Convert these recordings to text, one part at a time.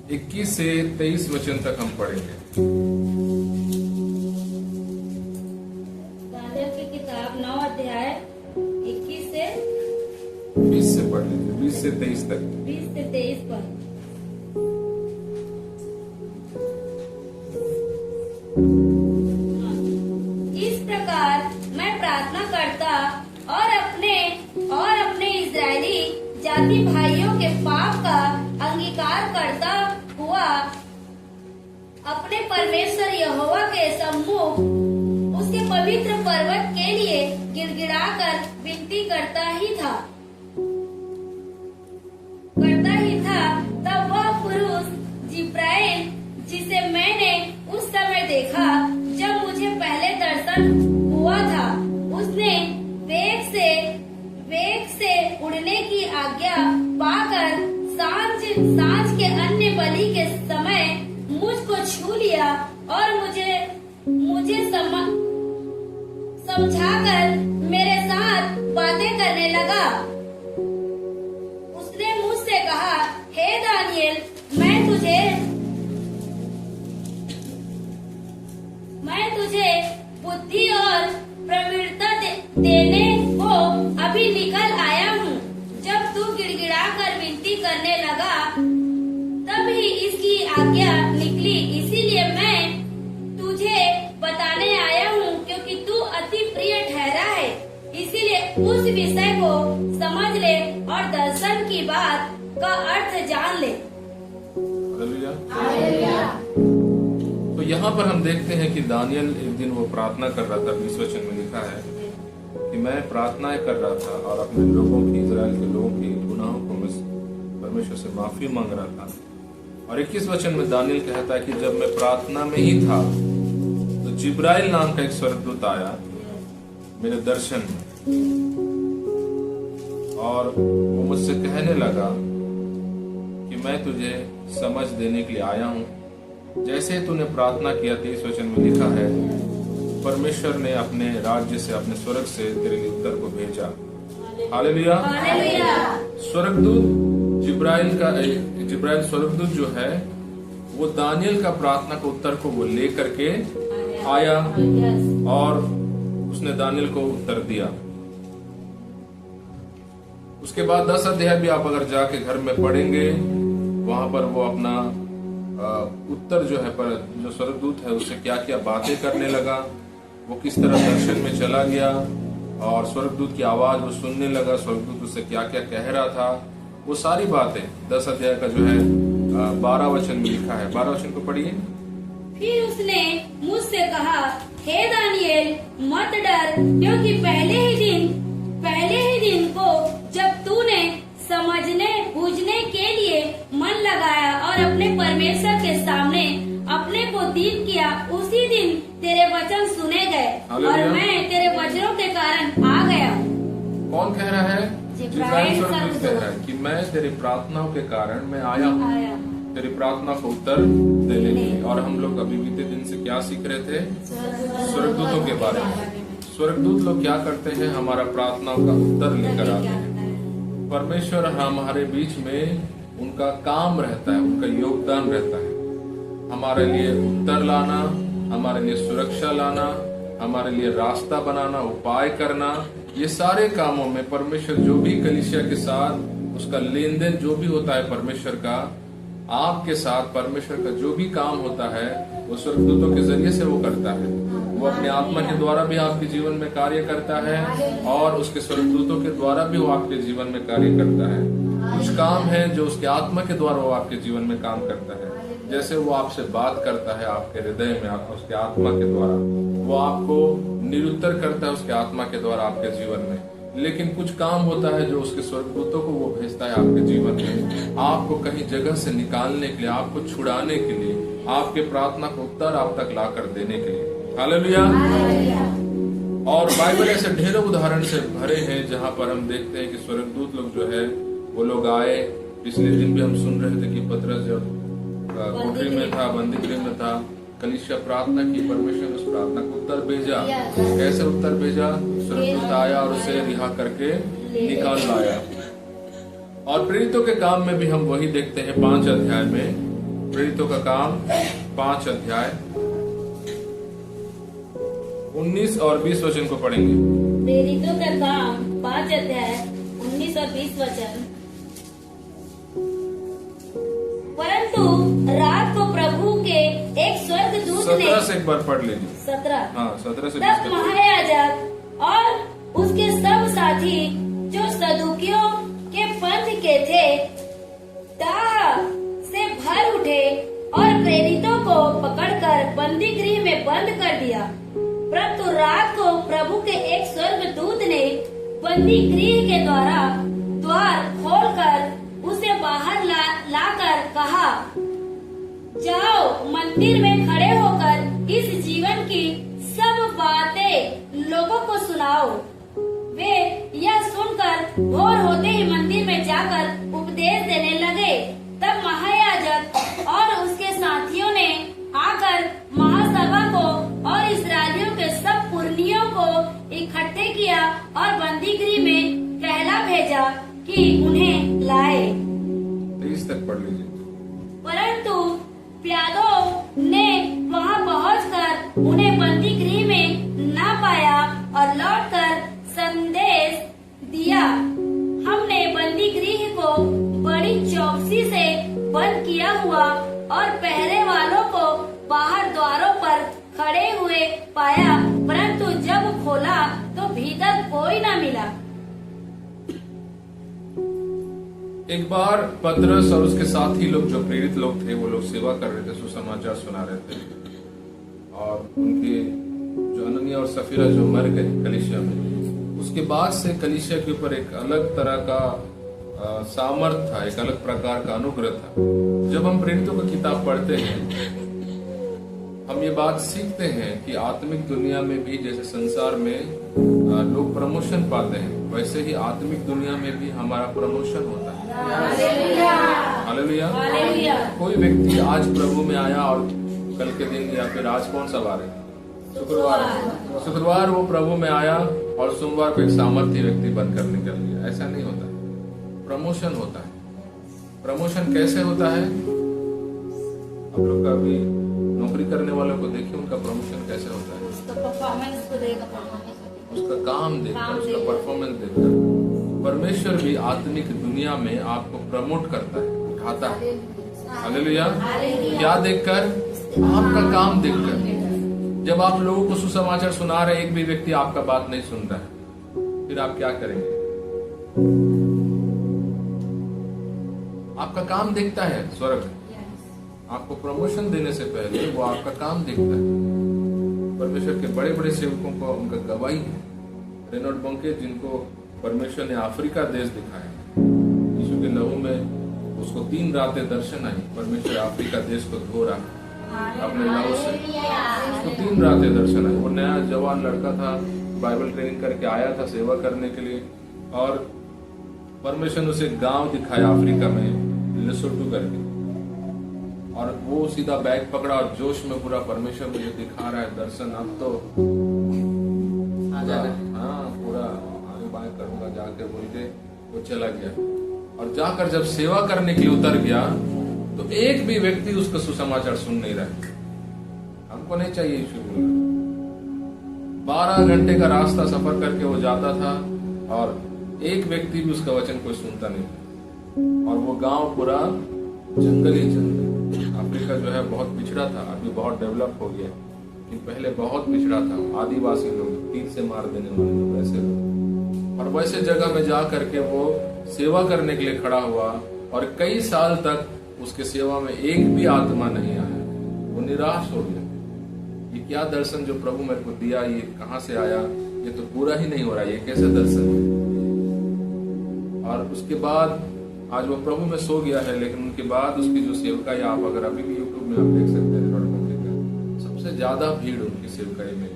21 से 23 वचन तक हम पढ़ेंगे। दानियल की किताब 9 अध्याय 21 से 20 से पढ़ लीजिए, 20 से 23 तक। 20 से 23 पर। इस प्रकार मैं प्रार्थना करता और अपने इजरायली जाति भाइयों के पाप का अंगीकार करता हुआ अपने परमेश्वर यहोवा के सम्मुख उसके पवित्र पर्वत के लिए गिड़गिड़ाकर विनती करता ही था। तब वह पुरुष जिब्राइल, जिसे मैंने उस समय देखा जब मुझे पहले दर्शन हुआ था, उसने वेग से उड़ने की आज्ञा पाकर सांझ के अन्य बलि के समय मुझको छू लिया और मुझे समझाकर मेरे साथ बातें करने लगा। उसने मुझसे कहा, हे दानियल, मैं तुझे बुद्धि और प्रवीणता देने को अभी निकल आया हूँ। जब तू गिड़गिड़ाकर विनती करने लगा तब ही इसकी आज्ञा निकली, इसीलिए मैं तुझे बताने आया हूँ, क्योंकि तू अति प्रिय ठहरा है। इसीलिए उस विषय को समझ ले और दर्शन की बात का अर्थ जान ले। हालेलुया। तो यहाँ पर हम देखते हैं कि दानियल एक दिन वो प्रार्थना कर रहा था। 20 वचन में लिखा है कि मैं प्रार्थनाएं कर रहा था और अपने लोगों की, इजराइल के लोगों की गुनाहों को मैं परमेश्वर से माफी मांग रहा था। और 21 वचन में दानियल कहता है कि जब मैं प्रार्थना में ही था तो जिब्राइल नाम का एक स्वर्गदूत आया मेरे दर्शन में, और वो मुझसे कहने लगा कि मैं तुझे समझ देने के लिए आया हूँ। जैसे तूने प्रार्थना किया, 23 वचन में लिखा है, परमेश्वर ने अपने राज्य से, अपने स्वर्ग से तेरे लिए उत्तर को भेजा। हालेलुया। स्वर्गदूत जिब्राइल स्वर्गदूत जो है वो दानियल का प्रार्थना का उत्तर को वो ले करके आया और उसने दानियल को उत्तर दिया। उसके बाद 10 अध्याय भी आप अगर जाके घर में पढ़ेंगे, वहां पर वो अपना उत्तर जो है, पर जो स्वर्गदूत है उससे क्या क्या बातें करने लगा, वो किस तरह दर्शन में चला गया और स्वर्गदूत की आवाज वो सुनने लगा, स्वर्गदूत उससे क्या क्या कह रहा था, वो सारी बातें 10 अध्याय का जो है 12 वचन में लिखा है। 12 वचन को पढ़िए। फिर उसने मुझसे कहा, हे दानियल, मत डर, क्योंकि पहले ही दिन को जब तूने समझने बूझने के लिए मन लगाया और अपने परमेश्वर के सामने अपने को दीन किया, उसी दिन तेरे वचन सुने गए और मैं तेरे वचनों के कारण आ गया। कौन कह रहा है? जिब्राइल स्वर्गदूत कह रहा है कि मैं तेरी प्रार्थनाओं के कारण मैं आया हूँ तेरी प्रार्थना को उत्तर देने के लिए। और हम लोग अभी बीते दिन से क्या सीख रहे थे? स्वर्गदूतों के बारे में। स्वर्गदूत लोग क्या करते हैं? हमारा प्रार्थनाओं का उत्तर लेकर आते हैं। परमेश्वर हमारे बीच में उनका काम रहता है, उनका योगदान रहता है, हमारे लिए उत्तर लाना, हमारे लिए सुरक्षा लाना, हमारे लिए रास्ता बनाना, उपाय करना। ये सारे कामों में परमेश्वर जो भी कलीसिया के साथ उसका लेन देन जो भी होता है परमेश्वर का, आपके साथ परमेश्वर का जो भी काम होता है वो स्वर्गदूतों के जरिए से वो करता है। वो अपने आत्मा के द्वारा भी आपके जीवन में कार्य करता है और उसके स्वर्गदूतों के द्वारा भी वो आपके जीवन में कार्य करता है। कुछ काम है जो उसके आत्मा के द्वारा वो आपके जीवन में काम करता है। जैसे वो आपसे बात करता है आपके हृदय में, उसके आत्मा के द्वारा वो आपको निरुत्तर करता है उसके आत्मा के द्वारा आपके जीवन में। लेकिन कुछ काम होता है जो उसके स्वर्गदूतों को वो भेजता है आपके जीवन में, आपको कहीं जगह से निकालने के लिए, आपको छुड़ाने के लिए, आपके प्रार्थना को उत्तर आप तक ला कर देने के लिए। हालेलुया। और बाइबल ऐसे ढेरों उदाहरण से भरे हैं जहाँ पर हम देखते हैं कि स्वर्गदूत लोग जो है वो लोग आए। पिछले दिन भी हम सुन रहे थे कि पतरस जब कोठरी में था, बंदी गृह में था, कलीसिया प्रार्थना की, परमेश्वर ने उस प्रार्थना को उत्तर भेजा। कैसे उत्तर भेजा? स्वर्गदूत आया और उसे रिहा करके निकाल लाया। और प्रेरितों के काम में भी हम वही देखते हैं 5 अध्याय में प्रेरितों का काम 5 अध्याय 19 और 20 वचन को पढ़ेंगे। प्रेरितों का काम 5 अध्याय 19 और 20 वचन। परंतु रात को प्रभु के एक स्वर्गदूत ने 17 से एक बार पढ़ लीजिए। 17 हाँ 17 से तब 20 महायाजक और उसके सब साथी जो सदुकियों के पंथ के थे दाह से भर उठे और प्रेरितों को पकड़कर बंदी गृह में बंद कर दिया। परंतु रात को प्रभु के एक स्वर्गदूत ने बंदी गृह के द्वार खोलकर उसे बाहर लाकर कहा, जाओ मंदिर में खड़े होकर इस जीवन की सब बातें लोगों को सुनाओ। वे यह सुनकर भोर होते ही मंदिर में जाकर उपदेश देने लगे। तब महायाजक और उसके साथियों ने आकर महासभा को और इस्राएलियों के सब पुरनियों को इकट्ठे किया और बंदी गृह में कहला भेजा कि उन्हें लाए। 23 तक पढ़ लीजिए। परंतु प्यादों ने वहां पहुंचकर उन्हें बंदी गृह में न पाया और लौटकर संदेश दिया, हमने बंदी गृह को बड़ी चौकसी से बंद किया हुआ और पहरे वालों को बाहर द्वारों पर खड़े हुए पाया, परंतु जब खोला तो भीतर कोई न मिला। एक बार पतरस और उसके साथी लोग जो प्रेरित लोग थे वो लोग सेवा कर रहे थे, सुसमाचार सुना रहे थे और उनके जो अननिया और सफीरा जो मर गए कलीसिया में, उसके बाद से कलीसिया के ऊपर एक अलग तरह का सामर्थ था, एक अलग प्रकार का अनुग्रह था। जब हम प्रेरितों की किताब पढ़ते हैं हम ये बात सीखते हैं कि आत्मिक दुनिया में भी जैसे संसार में लोग प्रमोशन पाते हैं, वैसे ही आत्मिक दुनिया में भी हमारा प्रमोशन होता है। हालेलुया। कोई व्यक्ति आज प्रभु में आया और कल के दिन या फिर आज कौन सा वार है? शुक्रवार वो प्रभु में आया और सोमवार को एक सामर्थ्य व्यक्ति बनकर निकल गया, ऐसा नहीं होता है। प्रमोशन होता है। प्रमोशन कैसे होता है? आप लोग कभी नौकरी करने वालों को देखिए, उनका प्रमोशन कैसे होता है? उसका परफॉर्मेंस को देखकर, उसका काम देखकर, उसका परफॉर्मेंस देखकर। परमेश्वर भी आत्मिक दुनिया में आपको प्रमोट करता है, उठाता है। हालेलुया। क्या देखकर? आपका काम देखकर। जब आप लोगों को सुसमाचार सुना रहे, एक भी व्यक्ति आपका बात नहीं सुन रहा है, फिर आप क्या करेंगे? आपका काम देखता है स्वर्ग। आपको प्रमोशन देने से पहले वो आपका काम देखता है। परमेश्वर के बड़े बड़े सेवकों को उनका गवाही है। रेनॉल्ड बंके जिनको परमेश्वर ने अफ्रीका देश दिखाया, यीशु के लहू में उसको 3 रातें दर्शन आई। परमेश्वर अफ्रीका देश को धो रहा अपने लहू से, उसको 3 रातें दर्शन आई। वो नया जवान लड़का था, बाइबल ट्रेनिंग करके आया था सेवा करने के लिए, और परमेश्वर ने उसे गांव दिखाया अफ्रीका में, लेसोटो करके, और वो सीधा बैग पकड़ा और जोश में पूरा परमेश्वर मुझे दिखा रहा है दर्शन, अब तो पूरा आगे बाएं करूंगा जाके बोल के वो चला गया। और जाकर जब सेवा करने के लिए उतर गया तो एक भी व्यक्ति उसका सुसमाचार सुन नहीं रहा। हमको नहीं चाहिए यीशु बोलना। 12 घंटे का रास्ता सफर करके वो जाता था और एक व्यक्ति भी उसका वचन कोई सुनता नहीं था। और वो गांव पूरा जंगल ही जंगल। अफ्रीका जो है बहुत पिछड़ा था, अभी बहुत डेवलप हो गया, लेकिन पहले बहुत पिछड़ा था। आदिवासी लोग, तीर से मार देने वाले लोग, वैसे लोग। और वैसे जगह में जा करके वो सेवा करने के लिए खड़ा हुआ और कई साल तक उसके सेवा में एक भी आत्मा नहीं आया। वो निराश हो गया। ये क्या दर्शन जो प्रभु मेरे को दिया, ये कहाँ से आया? ये तो पूरा ही नहीं हो रहा, ये कैसे दर्शन है? और उसके बाद आज वो प्रभु में सो गया है, लेकिन उनके बाद उसकी जो सेवकाई, आप अगर अभी भी यूट्यूब में आप देख सकते हैं, सबसे ज्यादा भीड़ उनकी सेवकाई में,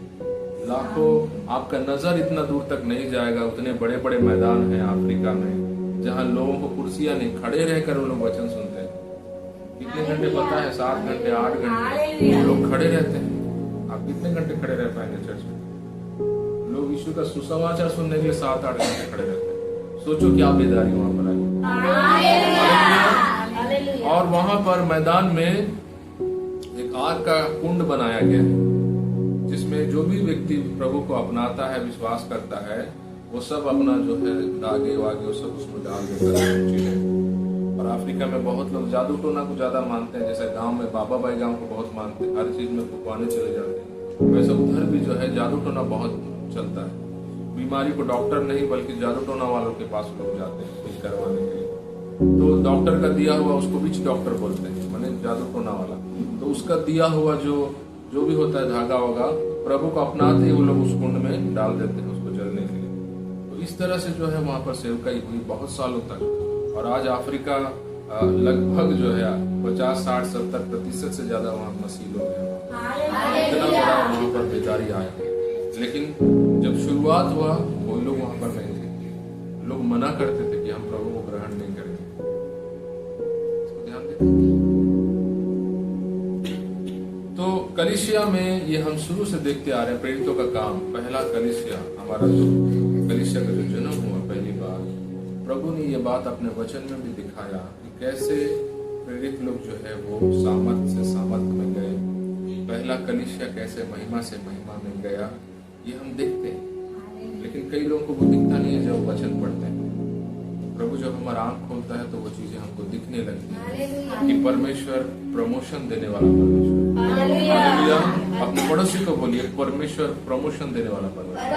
लाखों। आपका नजर इतना दूर तक नहीं जाएगा। उतने बड़े बड़े मैदान हैं अफ्रीका में जहाँ लोगों को कुर्सियां नहीं, खड़े रहकर वो लोग वचन सुनते हैं। कितने घंटे पता है? 7 घंटे 8 घंटे लोग खड़े रहते हैं। आप कितने घंटे खड़े रह पाएंगे चर्च में? लोग यीशु का सुसमाचार सुनने के लिए 7-8 घंटे खड़े रहते हैं। सोचो क्या बेदारी वहां पर आई। और वहां पर मैदान में एक आग का कुंड बनाया गया है, जिसमें जो भी व्यक्ति प्रभु को अपनाता है, विश्वास करता है, वो सब अपना जो है दागे वागे वो सब उसमें डाल देता है चीजें। और अफ्रीका में बहुत लोग जादू टोना को ज्यादा मानते हैं, जैसे गांव में बाबा भाई गांव को बहुत मानते हैं, हर चीज में फुकवाने चले जाते हैं, वैसे उधर भी जो है जादू टोना बहुत चलता है। बीमारी को डॉक्टर नहीं बल्कि जादू टोना वालों के पास लोग जाते हैं ठीक करवाने के लिए। तो डॉक्टर का दिया हुआ उसको विच डॉक्टर बोलते हैं, माने जादू टोना वाला। तो उसका दिया हुआ जो भी होता है धागा होगा, प्रभु को अपनाते ही वो लोग उस कुंड में डाल देते हैं उसको जलने के लिए। तो इस तरह से जो है वहां पर सेवकाई हुई बहुत सालों तक। और आज अफ्रीका लगभग जो है 50, 60, 70% से ज्यादा वहाँ मसीह लोग हैं। इतना बड़ा वहाँ पर बेदारी आया। लेकिन जब शुरुआत हुआ कोई लोग वहां पर नहीं थे, लोग मना करते थे कि हम प्रभु को ग्रहण नहीं करेंगे। ध्यान देते। तो कलीसिया में ये हम शुरू से देखते आ रहे हैं, प्रेरितों का काम। पहला कलीसिया, हमारा जो कलीसिया का जो जन्म हुआ पहली बार, प्रभु ने ये बात अपने वचन में भी दिखाया कि कैसे प्रेरित लोग जो है वो सामर्थ से सामर्थ में गए। पहला कलीसिया कैसे महिमा से महिमा में गया, ये हम देखते हैं। लेकिन कई लोगों को वो दिखता नहीं है जब वचन पढ़ते हैं। प्रभु जब हमारा आंख खोलता है तो वो चीजें हमको दिखने लगती है कि परमेश्वर प्रमोशन देने वाला परमेश्वर। हालेलुया। अपने पड़ोसी को बोलिए, परमेश्वर प्रमोशन देने वाला परमेश्वर।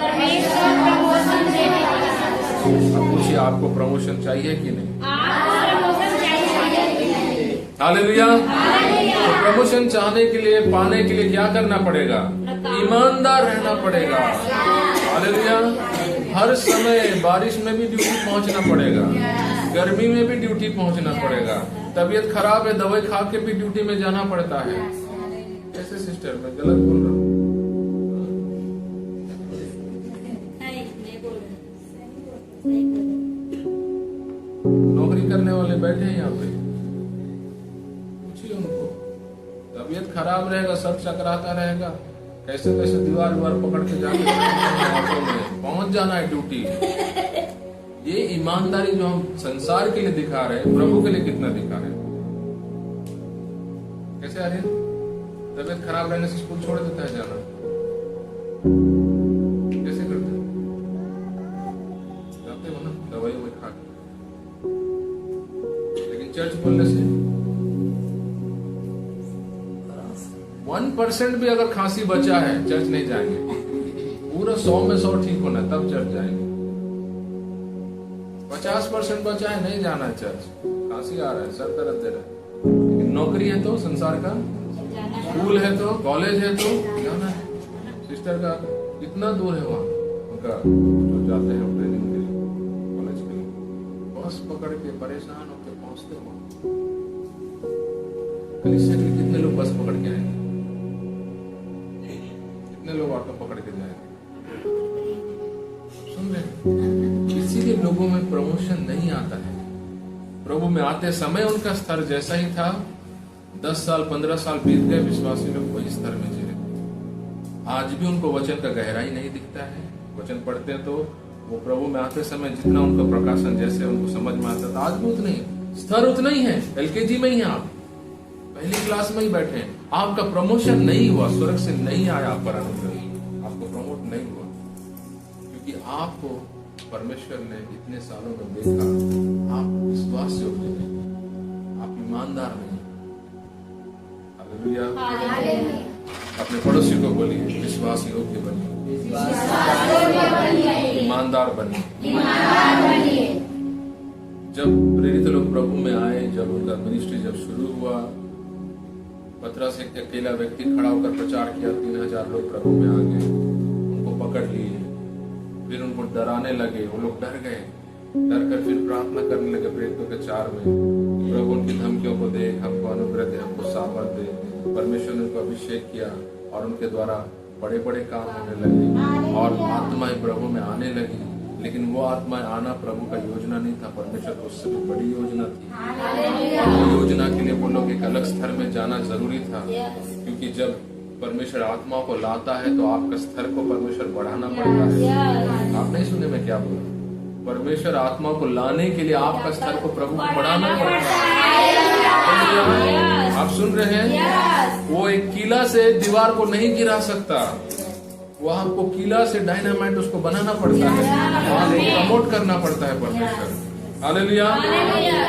अब पूछिए, आपको प्रमोशन चाहिए कि नहीं? हालेलुया। तो प्रमोशन चाहने के लिए, पाने के लिए क्या करना पड़ेगा? ईमानदार रहना पड़ेगा। हालेलुया। हर समय बारिश में भी ड्यूटी पहुंचना पड़ेगा, गर्मी में भी ड्यूटी पहुंचना पड़ेगा, तबीयत खराब है दवाई खा के भी ड्यूटी में जाना पड़ता है। कैसे सिस्टर, मैं गलत बोल रहा हूँ? नौकरी करने वाले बैठे हैं यहाँ पे, पूछिए उनको। तबीयत खराब रहेगा, सब चकराता रहेगा, कैसे कैसे दीवार पकड़ के जाके ऑटो में पहुंच जाना है ड्यूटी। ये ईमानदारी जो हम संसार के लिए दिखा रहे हैं, प्रभु के लिए कितना दिखा रहे हैं? कैसे आ रही है? तबीयत खराब रहने से स्कूल छोड़ देता है जाना, कैसे करते जाते हो ना दवाई वही खा के। लेकिन चर्च बोलने से 1% भी अगर खांसी बचा है, चर्च नहीं जाएंगे। पूरा 100 में 100 ठीक होना तब चर्च जाएंगे। 50% बचा है, नहीं जाना है चर्च, खांसी आ रहा है, सर दर्द दे रहा है। लेकिन नौकरी है तो संसार का, स्कूल है तो, कॉलेज है तो जाना है। सिस्टर का कितना दूर है वहाँ उनका जो जाते हैं ट्रेनिंग के लिए, कॉलेज के लिए, बस पकड़ के परेशान होकर पहुंचते वहाँ। कलीसिया के लिए कितने लोग बस पकड़ के आएंगे, कितने लोग ऑटो पकड़ के जाएंगे? सुन रहे? इसीलिए लोगों में प्रमोशन नहीं आता है। प्रभु में आते समय उनका स्तर जैसा ही था, 10 साल 15 साल बीत गए, विश्वासी लोग वही स्तर में जी रहे। आज भी उनको वचन का गहराई नहीं दिखता है। वचन पढ़ते हैं तो वो प्रभु में आते समय जितना उनका प्रकाशन जैसे उनको समझ में आता था, आज भी उतना ही स्तर उतना ही है। LKG में ही है आप, पहली क्लास में ही बैठे हैं, आपका प्रमोशन नहीं हुआ, स्वर्ग से नहीं आया आप पर अनुग्रह, आपको प्रमोट नहीं हुआ, क्योंकि आपको परमेश्वर ने इतने सालों में देखा, आप विश्वास योग्य नहीं, आप ईमानदार नहीं। हालेलुया। अपने पड़ोसी को बोलिए, विश्वास योग्य बनिए, ईमानदार बनिए। जब प्रेरित लोग प्रभु में आए, जब उनका मिनिस्ट्री जब शुरू हुआ, पतरस एक अकेला व्यक्ति खड़ा होकर प्रचार किया, 3000 लोग प्रभु में आ गए, उनको पकड़ लिए, फिर उनको डराने लगे, वो लोग डर गए, डर कर फिर प्रार्थना करने लगे प्रेरितों के 4 में, प्रभु उनकी धमकियों को देख, हमको अनुग्रह दे, हमको सामर्थ दे। परमेश्वर ने उनको अभिषेक किया और उनके द्वारा बड़े बड़े काम होने लगे और आत्माएं प्रभु में आने लगी। लेकिन वो आत्माएं आना प्रभु का योजना नहीं था, परमेश्वर को उससे भी बड़ी योजना थी। और वो योजना के लिए वो लोग एक अलग स्तर में जाना जरूरी था, क्योंकि जब परमेश्वर आत्माओं को लाता है तो आपका स्तर को परमेश्वर बढ़ाना पड़ता है। आप नहीं सुने मैं क्या बोला? परमेश्वर आत्मा को लाने के लिए आपका स्तर को प्रभु को बढ़ाना पड़ता है। आप सुन रहे हैं? वो एक कीला से दीवार को नहीं गिरा सकता, वो आपको कीला से डायनामाइट उसको बनाना पड़ता है, वहां प्रमोट करना पड़ता है परमेश्वर। हालेलुया।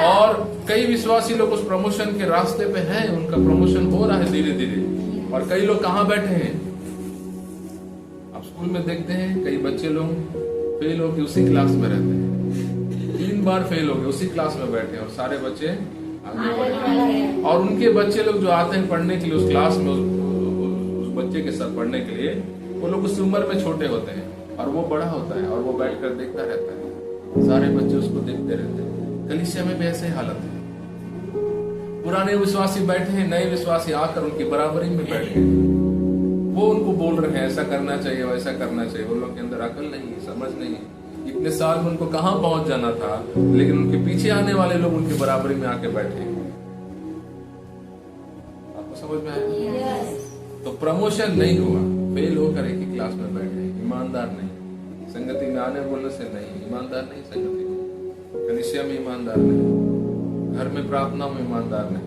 और कई विश्वासी लोग उस प्रमोशन के रास्ते पे हैं, उनका प्रमोशन हो रहा है धीरे धीरे। और कई लोग कहाँ बैठे हैं? आप स्कूल में देखते हैं कई बच्चे लोग फेल होकर उसी क्लास में रहते हैं, 3 बार फेल हो गए, उसी क्लास में बैठे हैं और सारे बच्चे आगे बढ़े। और उनके बच्चे लोग जो आते हैं पढ़ने के लिए उस क्लास में, उस बच्चे के साथ पढ़ने के लिए, वो लोग उस उम्र में छोटे होते हैं और वो बड़ा होता है और वो बैठकर देखता रहता है, सारे बच्चे उसको देखते रहते हैं। कलीसिया में भी ऐसे ही हालत है। पुराने विश्वासी बैठे हैं, नए विश्वासी आकर उनकी बराबरी में बैठ गए, वो उनको बोल रहे हैं ऐसा करना चाहिए वैसा करना चाहिए। वो लोग के अंदर अकल नहीं है, समझ नहीं है। इतने साल में उनको कहाँ पहुंच जाना था, लेकिन उनके पीछे आने वाले लोग उनकी बराबरी में आके बैठे। आपको समझ में आया? तो प्रमोशन नहीं हुआ, फेल होकर एक ही क्लास में बैठे, ईमानदार नहीं, संगति में आने बोलने से नहीं, ईमानदार नहीं, संगति में, कलीसिया में ईमानदार नहीं, घर में प्रार्थना में ईमानदार नहीं,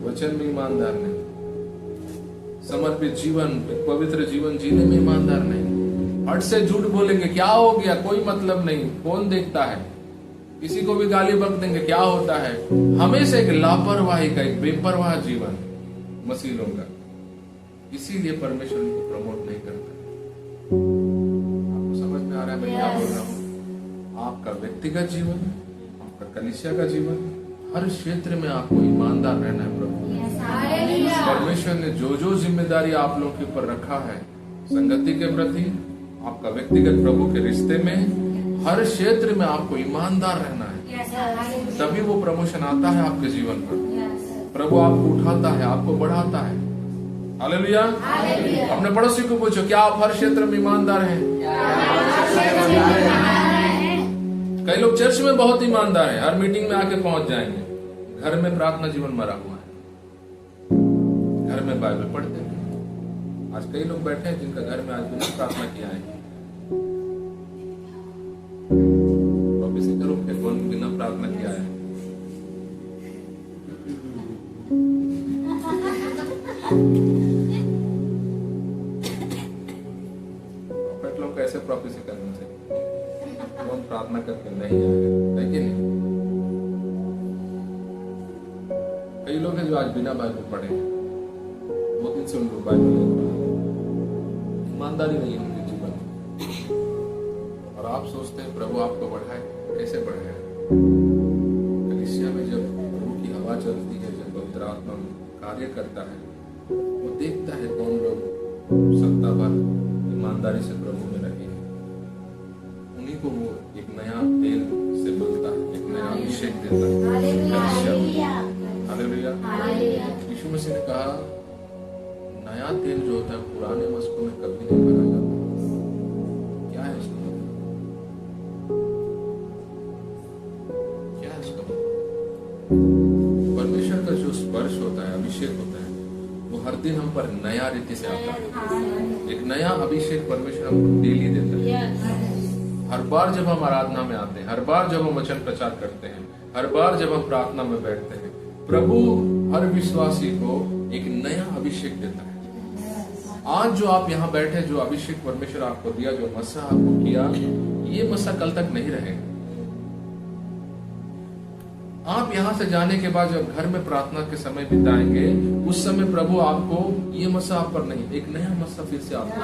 वचन में ईमानदार नहीं, समर्पित जीवन, पवित्र जीवन जीने में ईमानदार नहीं, हट से झूठ बोलेंगे, क्या हो गया, कोई मतलब नहीं, कौन देखता है, किसी को भी गाली बक देंगे, क्या होता है। हमेशा एक लापरवाही का, एक बेपरवाह जीवन मसीहों का, इसीलिए परमेश्वर उनको प्रमोट नहीं करता। आपको समझ में आ रहा है मैं क्या बोल रहा हूँ? आपका व्यक्तिगत जीवन, आपका कलीसिया का जीवन, हर क्षेत्र में आपको ईमानदार रहना है प्रभु। परमेश्वर ने जो जो जिम्मेदारी आप लोगों के ऊपर रखा है, संगति के प्रति, आपका व्यक्तिगत प्रभु के रिश्ते में, हर क्षेत्र में आपको ईमानदार रहना है, तभी वो प्रमोशन आता है आपके जीवन पर। प्रभु आपको उठाता है, आपको बढ़ाता है। हालेलुया। अपने पड़ोसी को पूछो, क्या आप हर क्षेत्र में ईमानदार हैं? कई लोग चर्च में बहुत ईमानदार हैं, हर मीटिंग में आके पहुंच जाएंगे, घर में प्रार्थना जीवन मरा हुआ है, घर में बाइबल पढ़ते हैं। आज कई लोग बैठे हैं जिनका घर में आज बिना प्रार्थना किया है। किसी करो फिर कौन बिना प्रार्थना किया है? प्रॉफिट लोग कैसे प्रोफेसी करने से कौन प्रार्थना करके नहीं आएगा, है कि नहीं? कई लोग हैं जो आज बिना बाइबल पढ़े, 2 दिन से उनको बाइबल नहीं पढ़ा, ईमानदारी नहीं है उनके जीवन में। और आप सोचते हैं प्रभु आपको बढ़ाए, कैसे बढ़ाए? कलीसिया में जब प्रभु की हवा चलती है, जब पवित्र आत्मा कार्य करता है, वो देखता है कौन लोग सत्ता भर ईमानदारी से प्रभु में रहे हैं, उन्हीं को वो एक नया तेल से मिलता है, एक नया अभिषेक देता है। हालेलुया। यीशु मसीह ने कहा, नया तेल जो होता है पुराने मस्कों में कभी नहीं भरा जाता। क्या है उसका मतलब? क्या है उसका मतलब? परमेश्वर का जो स्पर्श होता है, अभिषेक होता है, वो हर दिन हम पर नया रीति से आता है। एक नया अभिषेक परमेश्वर हमको डेली देता है। हर बार जब हम आराधना में आते हैं, हर बार जब हम वचन प्रचार करते हैं, हर बार जब हम प्रार्थना में बैठते हैं, प्रभु हर विश्वासी को एक नया अभिषेक देता है। आज जो आप यहाँ बैठे, जो अभिषेक परमेश्वर आपको दिया, जो मसा आपको किया, ये मसा कल तक नहीं रहेगा। आप यहाँ से जाने के बाद जब घर में प्रार्थना के समय बिताएंगे, उस समय प्रभु आपको ये मसा आप पर नहीं, एक नया मसा फिर से आपको।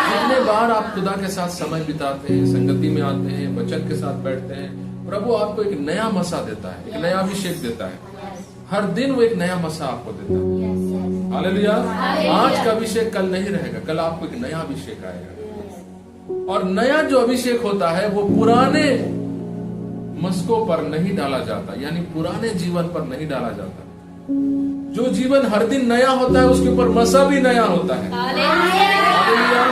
जितने बार आप खुदा के साथ समय बिताते हैं, संगति में आते हैं, वचन के साथ बैठते हैं, प्रभु आपको एक नया मसा देता है, एक नया अभिषेक देता है। हर दिन वो एक नया मसा आपको देता है। हालेलुया। आज का अभिषेक कल नहीं रहेगा, कल आपको एक नया अभिषेक आएगा। और नया जो अभिषेक होता है वो पुराने मस्कों पर नहीं डाला जाता, यानी पुराने जीवन पर नहीं डाला जाता। जो जीवन हर दिन नया होता है उसके ऊपर मसा भी नया होता है। हालेलुया।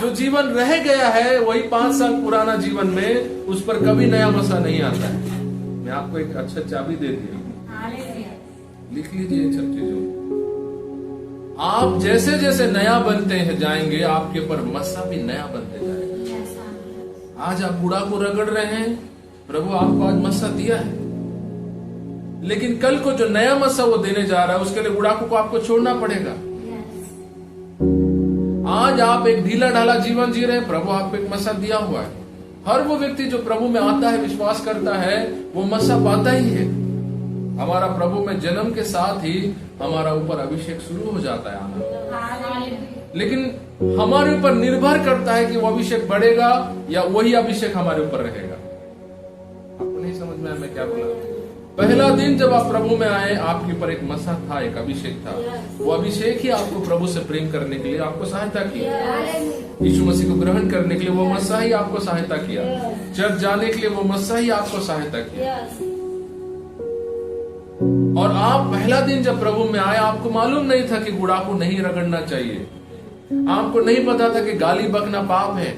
जो जीवन रह गया है वही 5 साल पुराना जीवन में, उस पर कभी नया मसा नहीं आता है। मैं आपको एक अच्छा चाबी दे दी, लिख लीजिए इन सब चीजों। आप जैसे जैसे नया बनते हैं जाएंगे, आपके ऊपर मसा भी नया बनते जाएगा। आज आप बूढ़ा को रगड़ रहे हैं, प्रभु आपको आज मस्सा दिया है, लेकिन कल को जो नया मस्सा वो देने जा रहा है उसके लिए बुढ़ापू को आपको छोड़ना पड़ेगा। आज आप एक ढीला ढाला जीवन जी रहे हैं, प्रभु आपको एक मस्सा दिया हुआ है। हर वो व्यक्ति जो प्रभु में आता है, विश्वास करता है, वो मस्सा पाता ही है। हमारा प्रभु में जन्म के साथ ही हमारा ऊपर अभिषेक शुरू हो जाता है आना, लेकिन हमारे ऊपर निर्भर करता है कि वो अभिषेक बढ़ेगा या वही अभिषेक हमारे ऊपर रहेगा। आपको नहीं समझ में आया मैं क्या बोला? पहला दिन जब आप प्रभु में आए, आपके ऊपर एक मसा था, एक अभिषेक था। वो अभिषेक ही आपको प्रभु से प्रेम करने के लिए आपको सहायता किया। यीशु मसीह को ग्रहण करने के लिए वो मस्सा ही आपको सहायता किया। चर्च जाने के लिए वो मस्सा ही आपको सहायता किया। और आप पहला दिन जब प्रभु में आए, आपको मालूम नहीं था कि बुढ़ापू नहीं रगड़ना चाहिए। आपको नहीं पता था कि गाली बकना पाप है।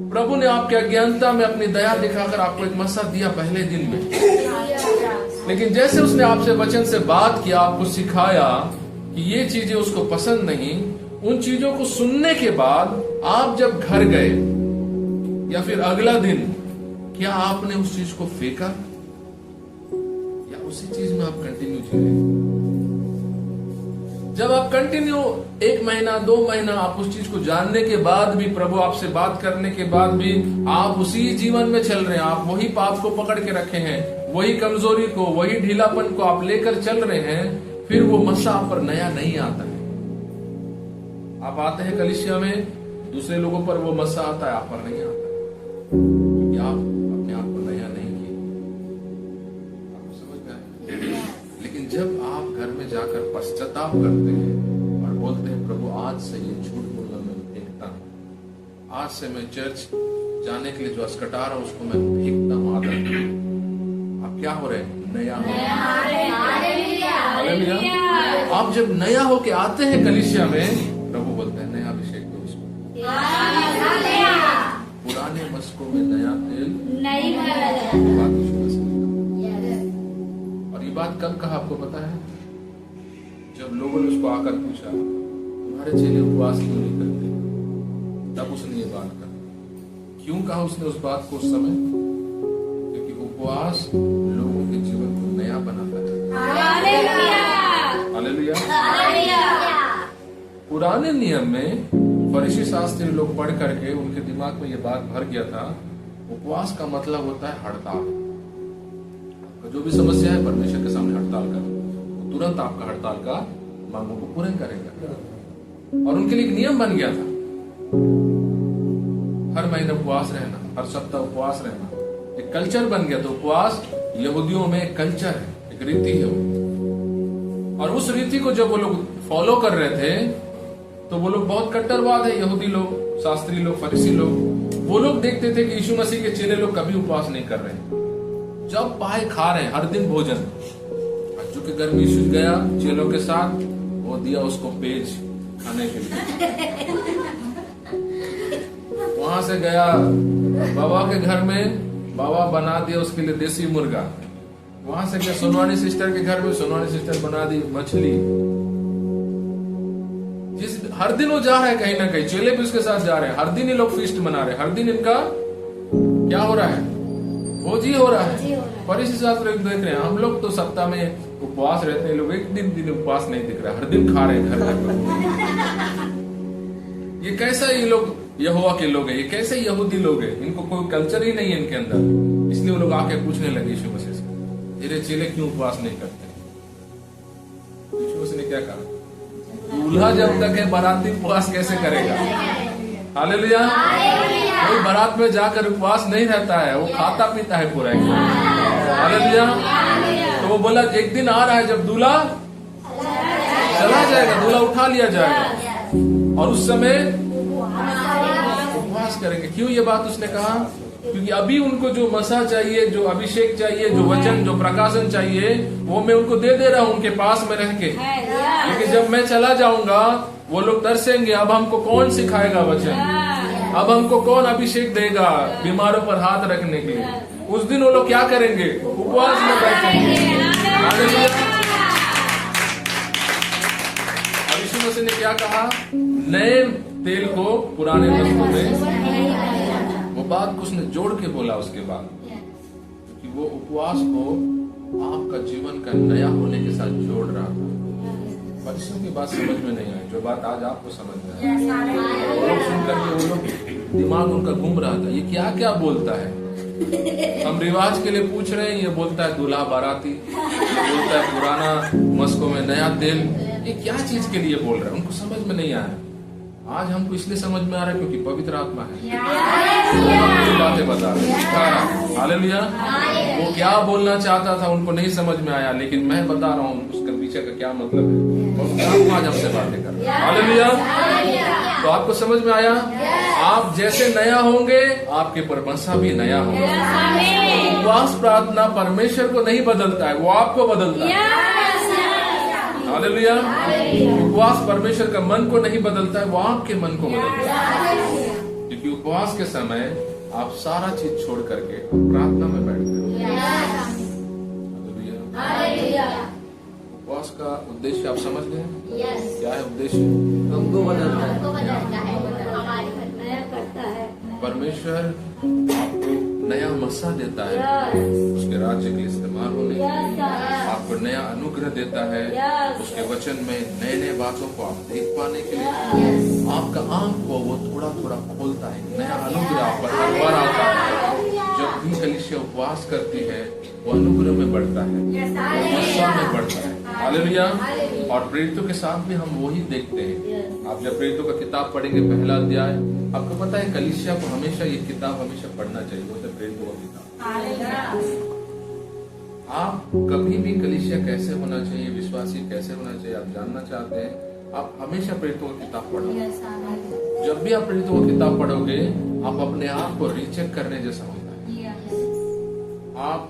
प्रभु ने आपके अज्ञानता में अपनी दया दिखाकर आपको एक मस्सा दिया पहले दिन में। लेकिन जैसे उसने आपसे वचन से बात किया, आपको सिखाया कि ये चीजें उसको पसंद नहीं, उन चीजों को सुनने के बाद आप जब घर गए या फिर अगला दिन, क्या आपने उस चीज को फेंका या उसी चीज में आप कंटिन्यू जी रहे? जब आप कंटिन्यू 1 महीना 2 महीना आप उस चीज को जानने के बाद भी, प्रभु आपसे बात करने के बाद भी आप उसी जीवन में चल रहे हैं, आप वही पाप को पकड़ के रखे हैं, वही कमजोरी को, वही ढीलापन को आप लेकर चल रहे हैं, फिर वो मस्सा आप पर नया नहीं आता है। आप आते हैं कलीसिया में, दूसरे लोगों पर वो मस्सा आता है, आप पर नहीं आता है, क्योंकि आप अपने आप को नया नहीं किए। आपको समझ में आया? लेकिन जब आप घर में जाकर पश्चाताप करते हैं और बोलते हैं, प्रभु आज से ये झूठ बोलना मैं फेंकता हूं, आज से मैं चर्च जाने के लिए जो अस्कटा रहा हूं उसको मैं फेंकता हूं आदत। आप क्या हो रहे हैं? नया हो रहे हैं। आप जब नया होके आते हैं कलीसिया में, प्रभु बोलते हैं नया अभिषेक दो उसको, पुराने मस्कों में नया तेल नहीं भरा जाता। और ये बात कब कहा आपको पता है? जब लोगों ने उसको आकर पूछा, तुम्हारे चेले उपवास क्यों नहीं करते? तब उसने ये बात कहा। क्यों कहा उसने उस बात को उस समय? क्योंकि उपवास लोगों के जीवन को नया बनाता है। हालेलुया। पुराने नियम में फरीसी शास्त्री लोग पढ़ करके उनके दिमाग में ये बात भर गया था, उपवास का मतलब होता है हड़ताल। जो भी समस्या है परमेश्वर के सामने हड़ताल करो, तुरंत आपका हड़ताल का मांगों को पूर्ण करेगा। और उनके लिए एक नियम बन गया था, हर महीने उपवास रहना, हर सप्ताह उपवास रहना, एक कल्चर बन गया। तो उपवास यहूदियों में एक कल्चर है, एक रीति है वो। और उस रीति को जब वो लोग फॉलो कर रहे थे, तो वो लोग बहुत कट्टरवाद है, यहूदी लोग, शास्त्री लोग, फरीसी लोग। वो लोग देखते थे कि यीशु मसीह के चेले लोग कभी उपवास नहीं कर रहे, जब पाए खा रहे हैं हर दिन भोजन। चूंकि घर में यीशु गया चेलों के साथ, वो दिया उसको पेज खाने के लिए। वहां से गया बाबा के घर में, बाबा बना दिया उसके लिए देसी मुर्गा। वहां से गया सोनवानी सिस्टर के घर में, सोनवानी सिस्टर बना दी मछली। हर दिन वो जा रहा है कहीं ना कहीं, चेले भी उसके साथ जा रहे हैं, हर दिन ये लोग फीस्ट मना रहे हैं, हर दिन इनका क्या हो रहा है? भोजी हो रहा है। फरीसी शास्त्री देख रहे हैं, हम लोग तो सप्ताह में उपवास रहते हैं, लोग एक दिन उपवास नहीं दिख रहा, हर दिन खा रहे हैं घर घर। ये कैसा ये लोग यहोवा के लोग हैं, ये कैसे यहूदी लोग हैं? इनको कोई कल्चर ही नहीं है इनके अंदर। इसलिए वो लोग आके पूछने लगे यीशु मसीह से, तेरे चेले क्यों उपवास नहीं करते? यीशु मसीह ने क्या कहा? दूल्हा जब तक है बाराती उपवास कैसे करेगा? हालेलुया। कोई बारात में जाकर उपवास नहीं रहता है, वो खाता पीता है पूरा एकदम। हालेलुया। तो वो बोला एक दिन आ रहा है जब दूल्हा चला जाएगा, दूल्हा उठा लिया जाएगा, और उस समय उपवास करेंगे। क्यों ये बात उसने कहा? क्योंकि अभी उनको जो मसा चाहिए, जो अभिषेक चाहिए, जो वचन, जो प्रकाशन चाहिए, वो मैं उनको दे दे रहा हूँ उनके पास में रह के। लेकिन जब मैं चला जाऊंगा, वो लोग तरसेंगे, अब हमको कौन सिखाएगा वचन, अब हमको कौन अभिषेक देगा बीमारों पर हाथ रखने के लिए? उस दिन वो लोग क्या करेंगे? उपवास में बैठेंगे। यीशु मसीह ने क्या कहा? नए तेल को पुराने मस्तों में, वो बात को उसने जोड़ के बोला उसके बाद कि वो उपवास को आपका जीवन का नया होने के साथ जोड़ रहा था। बच्चों की बात समझ में नहीं आई, जो बात आज आपको समझ में आई। वो लोग सुन करके वो लोग दिमाग उनका घूम रहा था, ये क्या क्या बोलता है। हम रिवाज के लिए पूछ रहे हैं, ये बोलता है दूल्हा बाराती, बोलता है पुराना मस्कों में नया तेल। ये क्या चीज के लिए बोल रहा है, उनको समझ में नहीं आया। आज हमको इसलिए समझ में आ रहा है क्योंकि पवित्र आत्मा है, वो बातें बता रहे हैं। हालेलुया। वो क्या बोलना चाहता था उनको नहीं समझ में आया, लेकिन मैं बता रहा हूँ उसके पीछे का क्या मतलब है, और आज हमसे बातें कर रहे हैं। हालेलुया। तो आपको समझ में आया, आप जैसे नया होंगे आपके परमसा भी नया होगा। उपवास प्रार्थना परमेश्वर को नहीं बदलता है, वो आपको बदलता है। हालेलुया। उपवास परमेश्वर का मन को नहीं बदलता है, वो आपके मन को बदलता है। क्योंकि उपवास के समय आप सारा चीज छोड़ करके प्रार्थना में बैठते हो। हालेलुया। उपवास का उद्देश्य आप समझ गए? क्या है उद्देश्य? हमको बदलता है, परमेश्वर आपको नया मस्सा देता है उसके राज्य के लिए इस्तेमाल होने के लिए, आपको नया अनुग्रह देता है उसके वचन में नए नए बातों को आप देख पाने के लिए। आपका आंख को वो थोड़ा थोड़ा खोलता है, नया अनुग्रह आप पर हर बार आता है। जब भी कलीसिया उपवास करती है वो अनुग्रह में बढ़ता है, मस्सा में बढ़ता है। हालेलुया। और प्रेरितों के साथ भी हम वही देखते हैं। आप जब प्रेरितों का किताब पढ़ेंगे पहला अध्याय, आपको पता है कलीसिया को हमेशा ये किताब हमेशा पढ़ना चाहिए, वो है प्रेरितों का किताब। आप कभी भी कलीसिया कैसे होना चाहिए, विश्वासी कैसे होना चाहिए, आप जानना चाहते हैं, आप हमेशा प्रेरितों का किताब पढ़ो। जब भी आप प्रेरितों का किताब पढ़ोगे आप अपने आप को रीचेक करने जैसा होता है। आप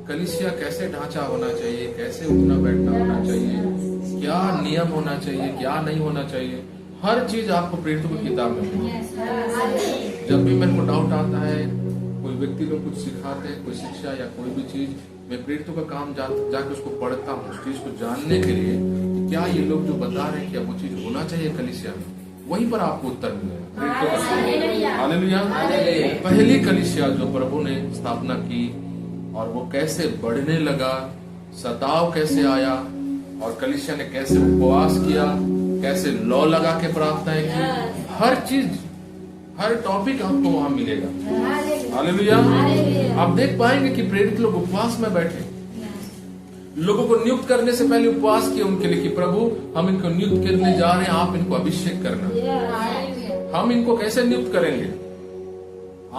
कलीसिया कैसे ढांचा होना चाहिए, कैसे उठना बैठना होना चाहिए, क्या नियम होना चाहिए, क्या नहीं होना चाहिए, हर चीज आपको प्रेरितों की किताब में मिलती है। जब भी मेरे को डाउट आता है, कोई व्यक्ति लोग कुछ सिखाते हैं, कोई शिक्षा या कोई भी चीज, मैं प्रेरितों का काम जाके उसको पढ़ता हूँ, उस चीज को जानने के लिए कि क्या ये लोग जो बता रहे हैं क्या वो चीज होना चाहिए कलीसिया में, वहीं पर आपको उत्तर मिलेगा। हालेलुया। पहली कलीसिया जो प्रभु ने स्थापना की और वो कैसे बढ़ने लगा, सताव कैसे आया, और कलीसिया ने कैसे उपवास किया, कैसे लौ लगा के प्रार्थनाएं की, हर चीज हर टॉपिक आपको वहां मिलेगा। हालेलुया। आप देख पाएंगे कि प्रेरित लोग उपवास में बैठे, लोगों को नियुक्त करने से पहले उपवास किए उनके लिए कि प्रभु हम इनको नियुक्त करने जा रहे हैं, आप इनको अभिषेक करना। हम इनको कैसे नियुक्त करेंगे?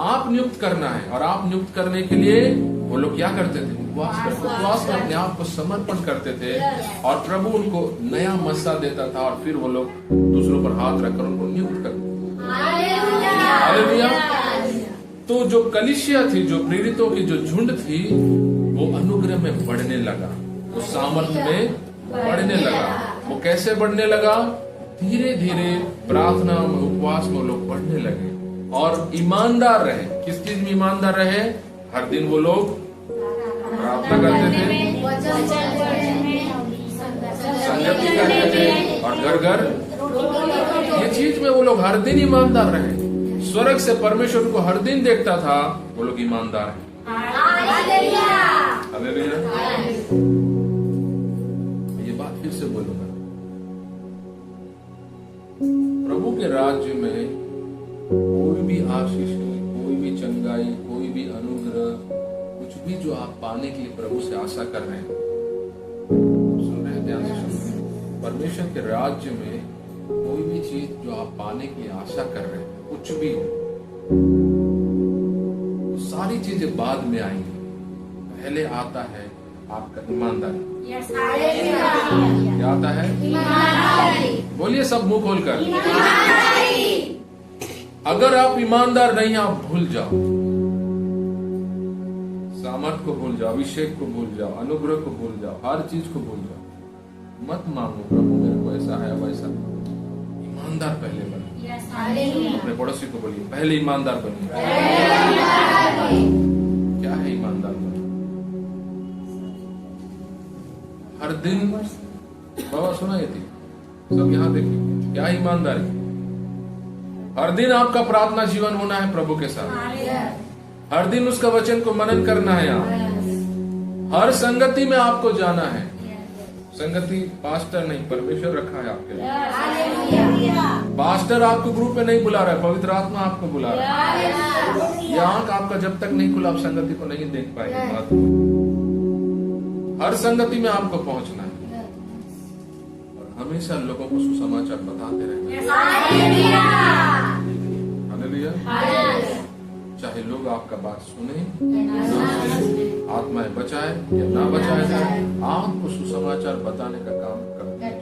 आप नियुक्त करना है, और आप नियुक्त करने के लिए वो लोग क्या करते थे? उपवास करते। उपवास में अपने आप को समर्पण करते थे और प्रभु उनको नया मस्सा देता था, और फिर वो लोग दूसरों पर हाथ रखकर उनको नियुक्त करते। हालेलुया। तो जो कलीसिया थी, जो प्रेरितों की जो झुंड थी, वो अनुग्रह में बढ़ने लगा, वो सामर्थ्य में बढ़ने लगा। वो कैसे बढ़ने लगा? धीरे धीरे प्रार्थना में, उपवास में लोग बढ़ने लगे और ईमानदार रहे। किस चीज में ईमानदार रहे? हर दिन वो लोग प्रार्थना करते थे, संगति करते थे, और घर घर ये चीज में वो लोग हर दिन ईमानदार रहे। स्वर्ग से परमेश्वर को हर दिन देखता था, वो लोग ईमानदार हैं। हालेलुया। ये बात फिर से बोलूंगा, प्रभु के राज्य में कोई भी आशीष, कोई भी चंगाई, कोई भी अनुग्रह, कुछ भी जो आप पाने के लिए प्रभु से आशा कर रहे हैं, सुन रहे हैं, ध्यान से सुनिए। परमेश्वर के राज्य में कोई भी चीज जो आप पाने के लिए आशा कर रहे हैं, कुछ भी हो, तो सारी चीजें बाद में आएंगी। पहले आता है आपका ईमानदारी। क्या आता है? बोलिए सब मुंह खोलकर। अगर आप ईमानदार नहीं, आप भूल जाओ, सामर्थ को भूल जाओ, अभिषेक को भूल जाओ, अनुग्रह को भूल जाओ, हर चीज को भूल जाओ। मत मांगो प्रभु मेरे को ऐसा है वैसा। ईमानदार पहले बनो। अपने पड़ोसी को बोलिए पहले ईमानदार बनिए। क्या है ईमानदार बनो? हर दिन बाबा सुना ये थी, सब यहाँ देखिए क्या ईमानदारी। हर दिन आपका प्रार्थना जीवन होना है प्रभु के साथ। हर दिन उसका वचन को मनन करना है आप। हर संगति में आपको जाना है। संगति पास्टर नहीं, परमेश्वर रखा है आपके लिए। पास्टर आपको ग्रुप में नहीं बुला रहा है, पवित्र आत्मा आपको बुला रहा है। यह आंख आपका जब तक नहीं खुला आप संगति को नहीं देख पाएंगे। हर संगति में आपको पहुंचना है और हमेशा लोगों को सुसमाचार बताते रहना है। हालेलुया। चाहे लोग आपका बात सुने, आत्माएं बचाए या ना बचाए जाए, आपको सुसमाचार बताने का काम करते हैं।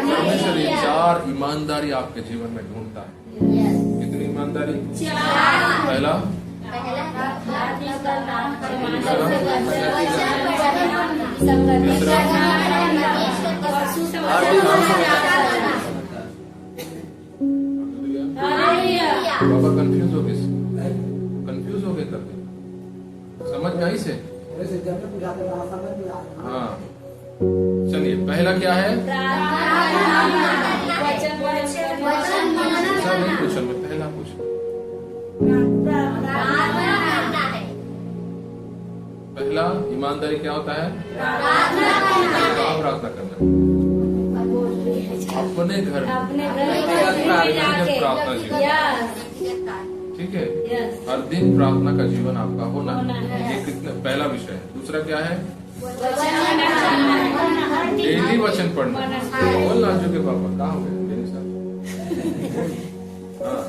परमेश्वर ये 4 ईमानदारी आपके जीवन में ढूंढता है। कितनी ईमानदारी? पहला, बाबा कंफ्यूज हो गए, कंफ्यूज हो गए करते, समझ में आई से? हाँ, चलिए पहला क्या है? नहीं पूछा मैं, पहला पूछा। पहला ईमानदारी क्या होता है? प्रार्थना करना। अपने घर प्रार्थना जीवन, ठीक है। हर दिन प्रार्थना का जीवन आपका होना है। ये कितना पहला विषय है। दूसरा क्या है? डेली वचन पढ़ना। बोल लाजू के पापा कहाँ हो गए? हाँ,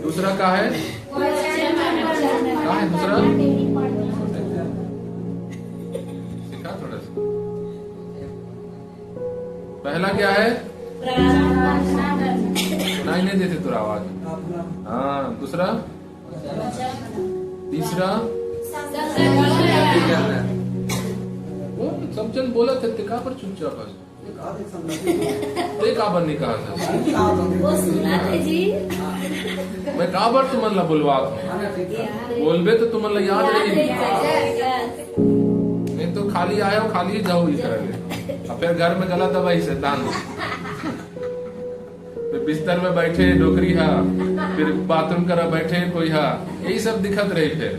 दूसरा क्या है? कहाँ है दूसरा? सिखा थोड़ा सा। पहला क्या है? सुनाई नहीं देती तुरा आवाज। हाँ, दूसरा? तीसरा? सब जन बोला थे टिका पर चुपचाप काबर नहीं कहा था। मैं काबर तुम्हारा बोलवा बोलबे तो तुम्हारा याद रही, नहीं तो खाली आया हो खाली जाओ ही करेंगे। और फिर घर में गला दवाई से दान, फिर बिस्तर में बैठे डोकरी हा, फिर बाथरूम करा बैठे कोई हा, यही सब दिखत रही। फिर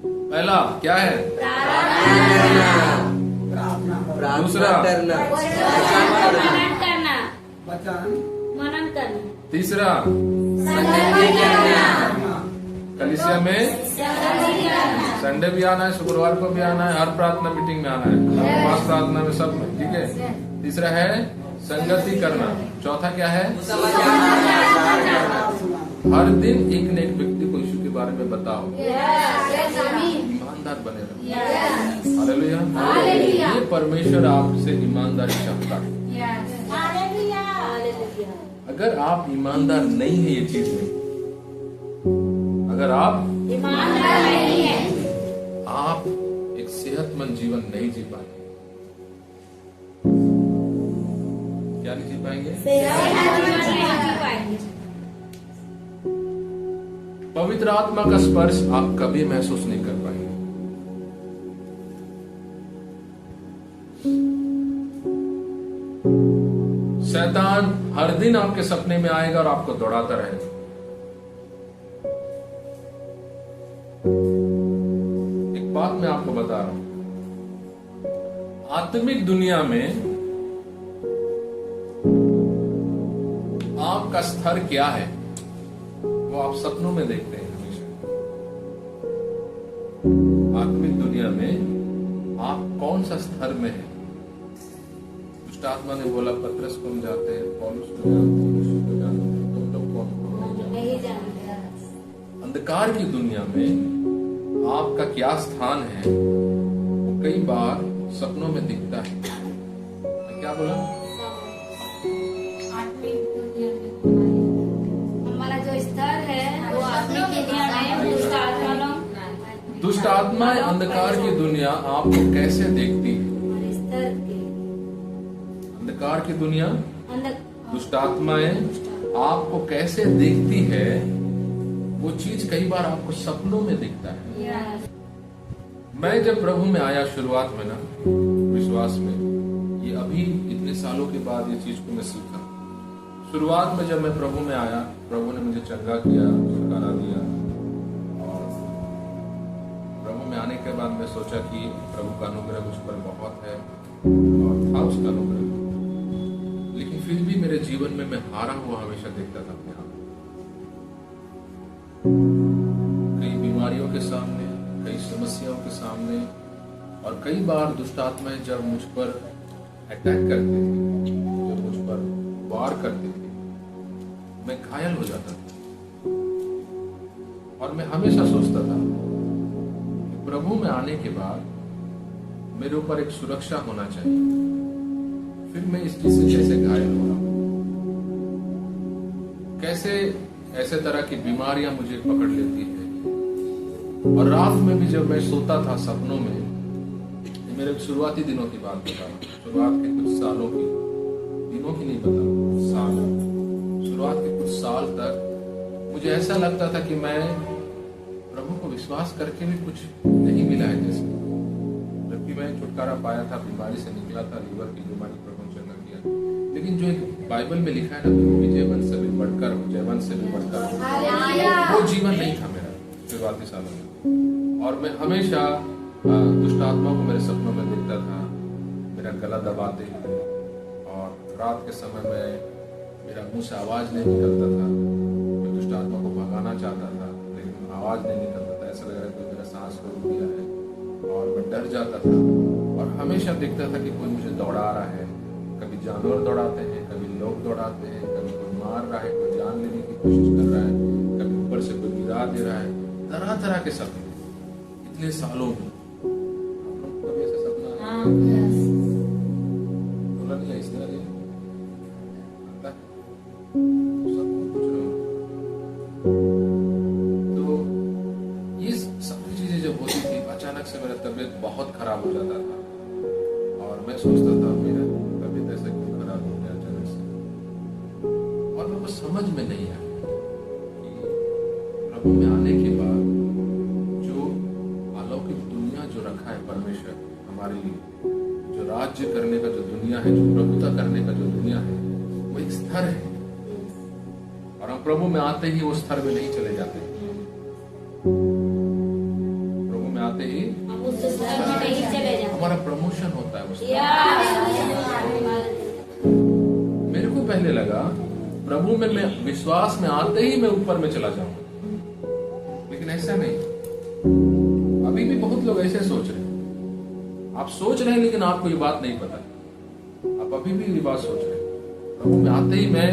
पहला क्या है? दूसरा मनन करना। तीसरा कलीसिया में संडे भी आना है, शुक्रवार को भी आना है, हर प्रार्थना मीटिंग में आना है, उपवास प्रार्थना में, सब में, ठीक है। तीसरा है संगति करना। चौथा क्या है? हर दिन एक न एक व्यक्ति को यीशु के बारे में बताओ, ईमानदार बने रहो। हालेलुया। ये परमेश्वर आपसे ईमानदारी चाहता है। अगर आप ईमानदार नहीं है ये चीज में, अगर आप ईमानदार नहीं है, आप एक सेहतमंद जीवन नहीं जी पाएंगे। क्या नहीं जी पाएंगे? पवित्र आत्मा का स्पर्श आप कभी महसूस नहीं कर पाएंगे। शैतान हर दिन आपके सपने में आएगा और आपको दौड़ाता रहेगा। एक बात मैं आपको बता रहा हूं, आत्मिक दुनिया में आपका स्तर क्या है वो आप सपनों में देखते हैं हमेशा। आत्मिक दुनिया में आप कौन सा स्तर में है? दुष्ट आत्मा ने बोला पतरस को हम जाते हैं, पौलुस को जानते हैं, यीशु को जानते हैं, तुम लोग कौन नहीं जानते। अंधकार की दुनिया में आपका क्या स्थान है वो कई बार सपनों में दिखता है। क्या बोला? हमारा जो स्तर है वो आत्मिक दुनिया में दुष्ट आत्माएं अंधकार की दुनिया आपको कैसे देखती है? अंधकार की दुनिया दुष्ट आत्माएं आपको कैसे देखती है वो चीज कई बार आपको सपनों में दिखता है। मैं जब प्रभु में आया शुरुआत में ना, विश्वास में, ये अभी इतने सालों के बाद ये चीज को मैं सीखा। शुरुआत में जब मैं प्रभु में आया, प्रभु ने मुझे चंगा किया, छुटकारा दिया। और प्रभु में आने के बाद मैं सोचा कि प्रभु का अनुग्रह मुझ पर बहुत है, और था उसका अनुग्रह। लेकिन फिर भी मेरे जीवन में मैं हारा हुआ हमेशा देखता था अपने आप। कई बीमारियों के सामने, कई समस्याओं के सामने, और कई बार दुष्ट आत्माएं जब मुझ पर अटैक करती थी, जब मुझ पर वार करती थी, मैं घायल हो जाता था। और मैं हमेशा सोचता था कि प्रभु में आने के बाद मेरे ऊपर एक सुरक्षा होना चाहिए। फिर मैं इस चीज से कैसे घायल हो रहा हूं, कैसे ऐसे तरह की बीमारियां मुझे पकड़ लेती है। और रात में भी जब मैं सोता था सपनों में, ये मेरे शुरुआती दिनों की बात बता रहा हूं, शुरुआत के कुछ सालों की, दिनों की नहीं बता, साल, शुरुआत के कुछ साल तक मुझे ऐसा लगता था कि मैं प्रभु को विश्वास करके भी कुछ नहीं मिला है जैसे, जबकि मैं छुटकारा पाया था, बीमारी से निकला था, लीवर की बीमारी, प्रभु ने चंगा किया। लेकिन जो एक बाइबल में लिखा है ना, विजयवन से भी बढ़कर, जयवन से भी बढ़कर, वो जीवन नहीं था मेरा शुरुआती सालों में। और मैं हमेशा दुष्ट आत्मा को मेरे सपनों में देखता था, मेरा गला दबाते हुए, और रात के समय में मेरा मुंह से आवाज नहीं निकलता था। मैं दुष्ट आत्मा को भगाना चाहता था, लेकिन आवाज नहीं निकलता था। ऐसा लग रहा था मेरा सांस रोक दिया है, और मैं डर जाता था। और हमेशा देखता था कि कोई मुझे दौड़ा रहा है, कभी जानवर दौड़ाते हैं, कभी लोग दौड़ाते हैं, कभी कोई मार रहा है, कोई जान लेने की कोशिश कर रहा है, कभी ऊपर से कोई गिरा दे रहा है, तरह तरह के सपने इतने सालों में। कभी ऐसा सपना बोला नहीं है इस तरह तो ये सारी चीजें जब होती थी, अचानक से मेरा तबीयत बहुत खराब हो जाता था। और मैं सोचता था मेरा तबीयत ऐसे क्यों खराब हो गया अचानक से। और मेरे को समझ में नहीं आया कि प्रभु में आने के बाद जो अलौकिक दुनिया जो रखा है परमेश्वर हमारे लिए, जो राज्य करने का जो दुनिया है, जो प्रभुता करने का जो दुनिया है, वो एक स्तर है। और हम प्रभु में आते ही वो स्तर में नहीं चले जाते। प्रभु में आते ही हमारा प्रमोशन होता है उस मेरे को पहले लगा प्रभु में मैं विश्वास में आते ही मैं ऊपर में चला जाऊंगा, लेकिन ऐसा नहीं। अभी भी बहुत लोग ऐसे सोच रहे हैं। आप सोच रहे हैं, लेकिन आपको ये बात नहीं पता। आप अभी भी ये बात सोच रहे हैं, प्रभु में आते ही मैं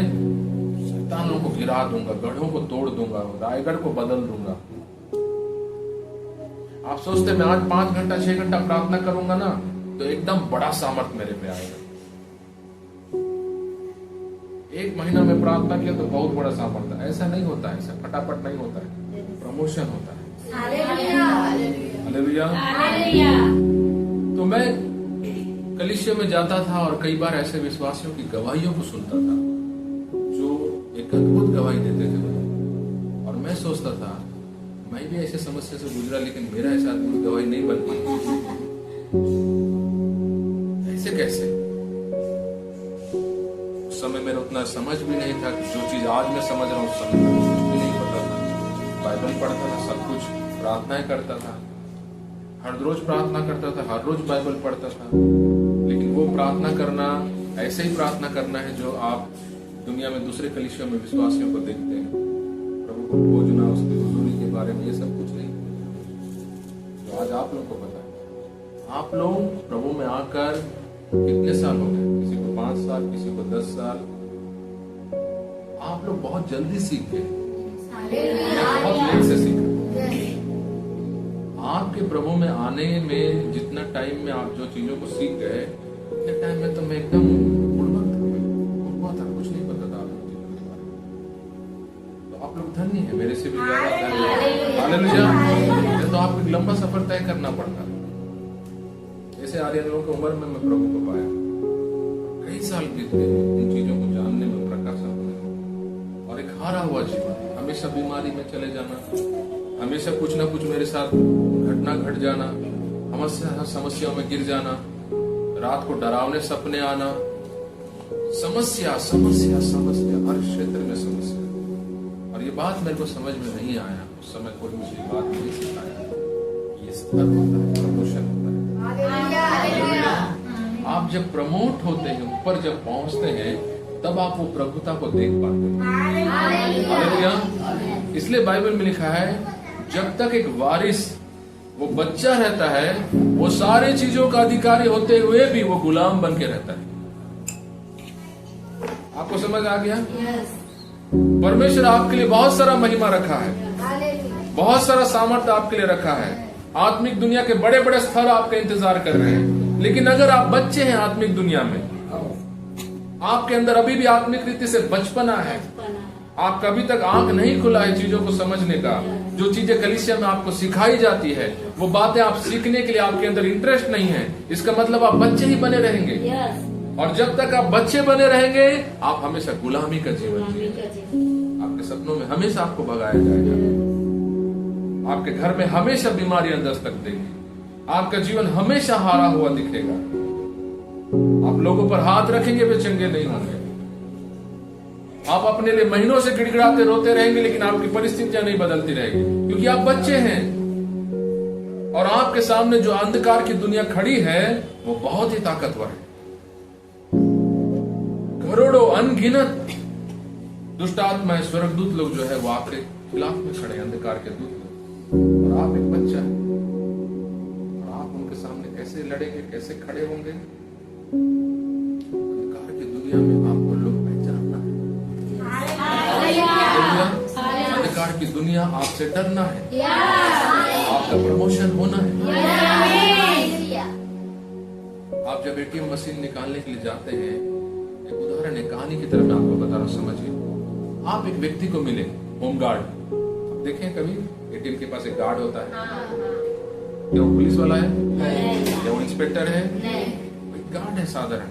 शैतानों को गिरा दूंगा, गढ़ों को तोड़ दूंगा, रायगढ़ को बदल दूंगा। आप सोचते मैं आज 5 घंटा 6 घंटा प्रार्थना करूंगा ना, तो एकदम बड़ा सामर्थ मेरे पे आएगा। 1 महीना में प्रार्थना किया तो बहुत बड़ा सामर्थ है। ऐसा नहीं होता है, ऐसा फटाफट नहीं होता है, प्रमोशन होता है। हालेलुया। तो मैं कलीसिया में जाता था और कई बार ऐसे विश्वासियों की गवाहियों को सुनता था जो एक अद्भुत गवाही देते थे। और मैं सोचता था मैं भी ऐसे समस्या से गुजरा, लेकिन मेरा ऐसा अद्भुत गवाही नहीं बन पाई। ऐसे कैसे? उस समय मेरा उतना समझ भी नहीं था कि जो चीज आज मैं समझ रहा हूँ, उस समय मेरे को भी नहीं पता था। बाइबल पढ़ता था, सब कुछ प्रार्थनाएं करता था, हर रोज प्रार्थना करता था, हर रोज बाइबल पढ़ता था। लेकिन वो प्रार्थना करना ऐसे ही प्रार्थना करना है जो आप दुनिया में दूसरे कलीसिया में विश्वासियों को देखते हैं, प्रभु को खोजना, उसकी हुजूरी के बारे में, ये सब कुछ नहीं जो आज आप लोग को पता है। आप लोग प्रभु में आकर कितने साल हो गए? किसी को 5 साल, किसी को 10 साल। आप लोग बहुत जल्दी सीख गए, बहुत लेट से सीखा। आपके प्रभु में आने में जितना टाइम में आप जो चीजों को सीख गए, उतने टाइम में तो मैं एकदम बुढ़वा था, कुछ नहीं पता था आप लोग जीवन के बारे में। तो आप लोग धन्य है, मेरे से भी ज्यादा धन्य। हालेलुया। तो आपको एक लंबा सफर तय करना पड़ता। जैसे आर्यनों की उम्र में मैं प्रभु को पाया, कई साल बीत गए उन चीजों को जानने में, प्रकाशन होने में। और एक हारा हुआ जीवन, हमेशा बीमारी में चले जाना, हमेशा कुछ ना कुछ मेरे साथ घटना घट जाना, समस्याओं में गिर जाना, रात को डरावने सपने आना, समस्या समस्या समस्या, हर क्षेत्र में समस्या। और ये बात मेरे को समझ में नहीं आया उस समय, कोई मुझे ये बात नहीं सिखाया। ये स्तर होता है, प्रमोशन होता है। आप जब प्रमोट होते हैं, ऊपर जब पहुंचते हैं, तब आप वो प्रभुता को देख पाते हैं। हालेलुया। इसलिए बाइबल में लिखा है, जब तक एक वारिस वो बच्चा रहता है, वो सारी चीजों का अधिकारी होते हुए भी वो गुलाम बन के रहता है। आपको समझ आ गया? परमेश्वर आपके लिए बहुत सारा महिमा रखा है, बहुत सारा सामर्थ्य आपके लिए रखा है। आत्मिक दुनिया के बड़े बड़े स्थल आपका इंतजार कर रहे हैं। लेकिन अगर आप बच्चे हैं आत्मिक दुनिया में, आपके अंदर अभी भी आत्मिक रीति से बचपना है, आपका अभी तक आंख नहीं खुला है चीजों को समझने का, जो चीजें कलीसिया में आपको सिखाई जाती है, वो बातें आप सीखने के लिए आपके अंदर इंटरेस्ट नहीं है, इसका मतलब आप बच्चे ही बने रहेंगे। और जब तक आप बच्चे बने रहेंगे, आप हमेशा गुलामी का जीवन जिएंगे। आपके सपनों में हमेशा आपको भगाया जाएगा, आपके घर में हमेशा बीमारियां दस्तक देगी, आपका जीवन हमेशा हारा हुआ दिखेगा। आप लोगों पर हाथ रखेंगे, वे चंगे नहीं होंगे। आप अपने लिए महीनों से गिड़गिड़ाते रोते रहेंगे, लेकिन आपकी परिस्थितियां नहीं बदलती रहेगी, क्योंकि आप बच्चे हैं। और आपके सामने जो अंधकार की दुनिया खड़ी है, वो बहुत ही ताकतवर है। करोड़ों अनगिनत दुष्ट आत्माएं, स्वर्गदूत लोग जो है वो आपके खिलाफ में खड़े हैं, अंधकार के दूत लोग। और आप एक बच्चा है, और आप उनके सामने कैसे लड़ेंगे, कैसे खड़े होंगे? अंधकार की दुनिया में आपको लोग पहचानना है, अंधकार की दुनिया आपसे डरना है, आपका प्रमोशन होना है। आप जब एटीएम मशीन निकालने के लिए जाते हैं, एक उदाहरण है, कहानी की तरफ मैं आपको बता रहा हूं, समझिए। आप एक व्यक्ति को मिले, होम गार्ड, देखें कभी एटीएम के पास एक गार्ड होता है, क्या वो पुलिस वाला है? क्या वो इंस्पेक्टर है? एक गार्ड है साधारण।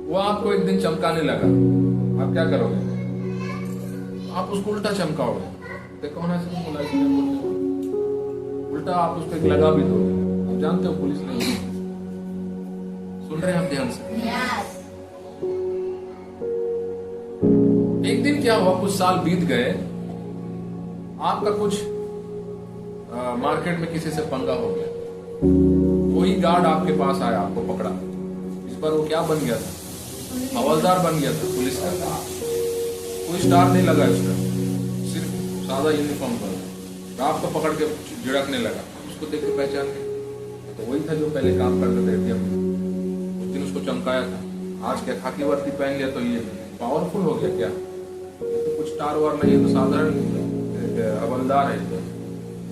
वो आपको एक दिन चमकाने लगा, आप क्या करोगे? आप उसको उल्टा चमकाओगे। देखो ना, उल्टा आप उसको एक लगा भी दोगे। आप जानते हो पुलिस नहीं है। सुन रहे हैं आप ध्यान से? एक दिन क्या हुआ, कुछ साल बीत गए, आपका कुछ मार्केट में किसी से पंगा हो गया, कोई गार्ड आपके पास आया, आपको पकड़ा। इस बार वो क्या बन गया था? हवलदार बन गया था, पुलिस का। कोई स्टार नहीं लगा उसका, सिर्फ सादा यूनिफॉर्म पर। आपको पकड़ के झिड़कने लगा, उसको देख के पहचान गए, तो वही था जो पहले काम करते थे एटीएम में। उस दिन उसको चमकाया था, आज क्या खाकी वर्दी पहन लिया तो ये पावरफुल हो गया क्या? तो कुछ स्टार वार नहीं है, तो साधारण हवलदार है।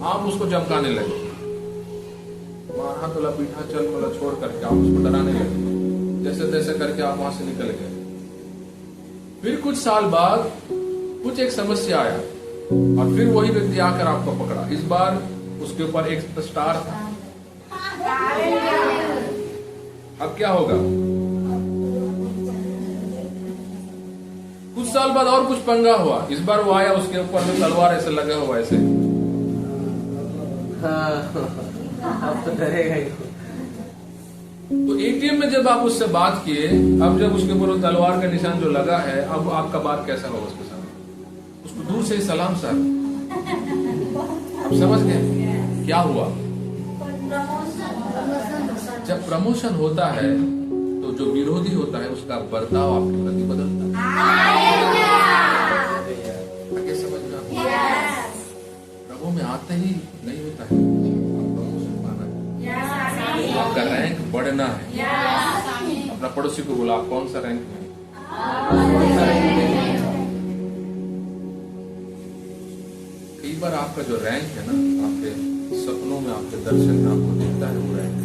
आप उसको चमकाने लगे, मारा तो लपीठा चल मला छोड़ करके आप उसको डराने लगे। जैसे तैसे करके आप वहां से निकल गए। फिर कुछ साल बाद कुछ एक समस्या आया, और फिर वही व्यक्ति आकर आपको पकड़ा। इस बार उसके ऊपर एक स्टार था। अब क्या होगा? कुछ साल बाद और कुछ पंगा हुआ। इस बार वो आया, उसके ऊपर में तलवार ऐसे लगा हुआ ऐसे। अब तो डरेगा ही। तो एटीएम में जब आप उससे बात किए, अब जब उसके ऊपर तलवार का निशान जो लगा है, अब आपका बात कैसा होगा उसके सामने? उसको दूर से ही सलाम सर। अब समझ गए क्या हुआ? जब प्रमोशन होता है, तो जो विरोधी होता है उसका बर्ताव आपके प्रति बदलता है। आगे समझना, प्रभु में आते ही नहीं होता है, प्रमोशन पाना है, आपका रैंक बढ़ना है। अपना पड़ोसी को बोला, आप कौन सा रैंक में? कई बार आपका जो रैंक है ना, आपके सपनों में, आपके दर्शन में आपको दिखता है वो रैंक।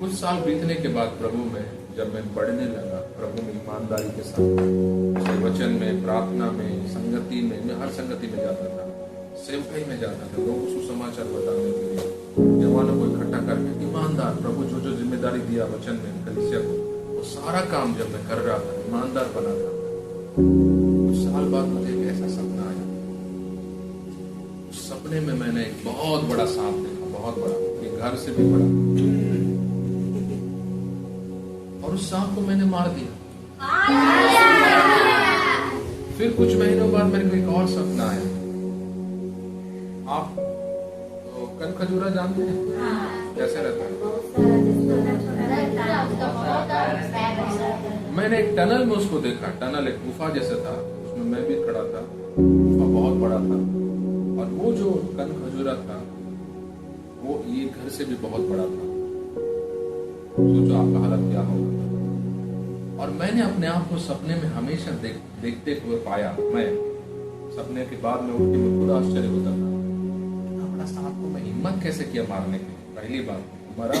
कुछ साल बीतने के बाद प्रभु में जब मैं बढ़ने लगा, प्रभु में ईमानदारी के साथ, उसके वचन में, प्रार्थना में, संगति में, मैं हर संगति में जाता था, सेवकाई में जाता था, लोगों को सुसमाचार बताने के लिए, जवानों को इकट्ठा करके, ईमानदार, प्रभु जो जो जिम्मेदारी दिया वचन में कलीसिया को, वो सारा काम जब मैं कर रहा था, ईमानदार बना था। कुछ साल बाद मुझे एक ऐसा सपना आया। उस सपने में मैंने एक बहुत बड़ा सांप देखा, बहुत बड़ा, एक घर से भी बड़ा। और उस सांप को मैंने मार दिया। फिर कुछ महीनों बाद मेरे को एक और सपना आया। आप तो कन खजूरा जानते हैं कैसे रहता है? मैंने एक टनल में उसको देखा। टनल एक गुफा जैसा था, उसमें मैं भी खड़ा था। गुफा बहुत बड़ा था और वो जो कन खजूरा था वो ये घर से भी बहुत बड़ा था। सोचो आपका हालत क्या होगा। और मैंने अपने आप को सपने में हमेशा देखते हुए पाया। मैं सपने के बाद में उठ के मैं खुद आश्चर्य होता था, इतना बड़ा सांप को मैं हिम्मत कैसे किया मारने की। पहली बात मरा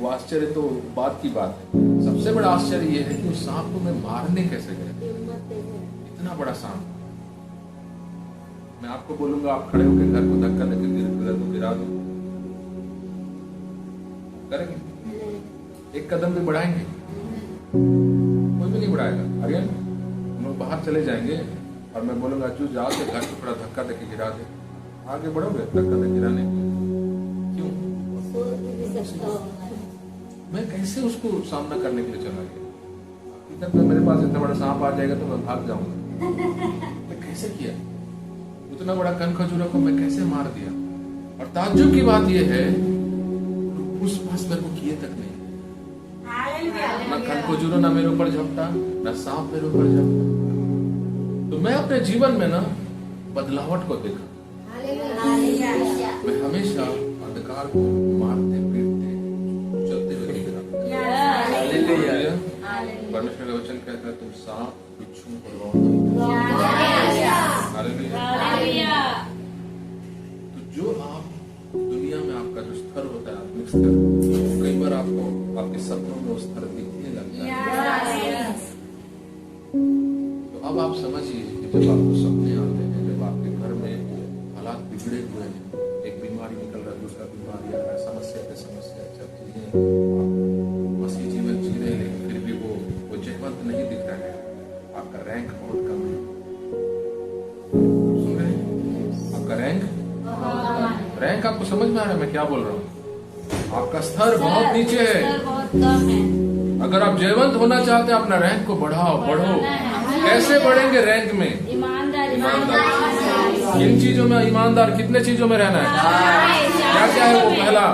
वो आश्चर्य तो बात की बात है। सबसे बड़ा आश्चर्य ये है कि उस सांप को मैं मारने कैसे गया, इतना बड़ा सांप। मैं आपको बोलूंगा आप खड़े होकर घर को धक्का देकर घर को गिरा दो, करेंगे? एक कदम भी बढ़ाएंगे? कोई भी नहीं बढ़ाएगा। अरे हम लोग बाहर चले जाएंगे और मैं बोलूंगा जो जाओ से घर को थोड़ा धक्का देके गिरा दे, आगे बढ़ोगे धक्का दे गिराने? क्यों? मैं कैसे उसको सामना करने के लिए चला गया? इधर तो मेरे पास इतना बड़ा सांप आ जाएगा तो मैं भाग जाऊंगा। मैं कैसे किया? उतना बड़ा कन खजूरा को मैं कैसे मार दिया? और ताज्जुब की बात यह है उस पास मेरे को किए तक नहीं। ना कन खजूरा ना मेरे ऊपर झपटा, ना सांप मेरे ऊपर झपटा। तो मैं अपने जीवन में ना बदलावट को देखा। मैं हमेशा अंधकार को मारते पीटते चलते हुए दिख रहा। परमेश्वर का वचन कहता है तुम सांप बिच्छू और तो जो आप दुनिया में आपका जो स्तर होता है आत्मिक स्तर, कई बार आपको आपके सपनों में वो स्तर दिखने लगता है। तो अब आप समझिए कि जब आपको सपने आते हैं, जब आपके घर में हालात बिगड़े हुए हैं, एक बीमारी निकल रहा है, दूसरा बीमारी आ रहा है, समस्या पे समस्या चल रही है, मसीह जीवन जी रहे लेकिन फिर भी वो जयवंत नहीं दिख रहा है, आपका रैंक बहुत कम है। सुन रहे हैं? आपका रैंक आपको समझ में आ रहा है मैं क्या बोल रहा हूँ? आपका स्तर बहुत नीचे है। अगर आप जयवंत होना चाहते हैं अपना रैंक को बढ़ाओ, बढ़ो। कैसे बढ़ेंगे रैंक में? ईमानदारी। किन चीजों में ईमानदार? कितने चीजों में रहना है? क्या क्या है वो? पहला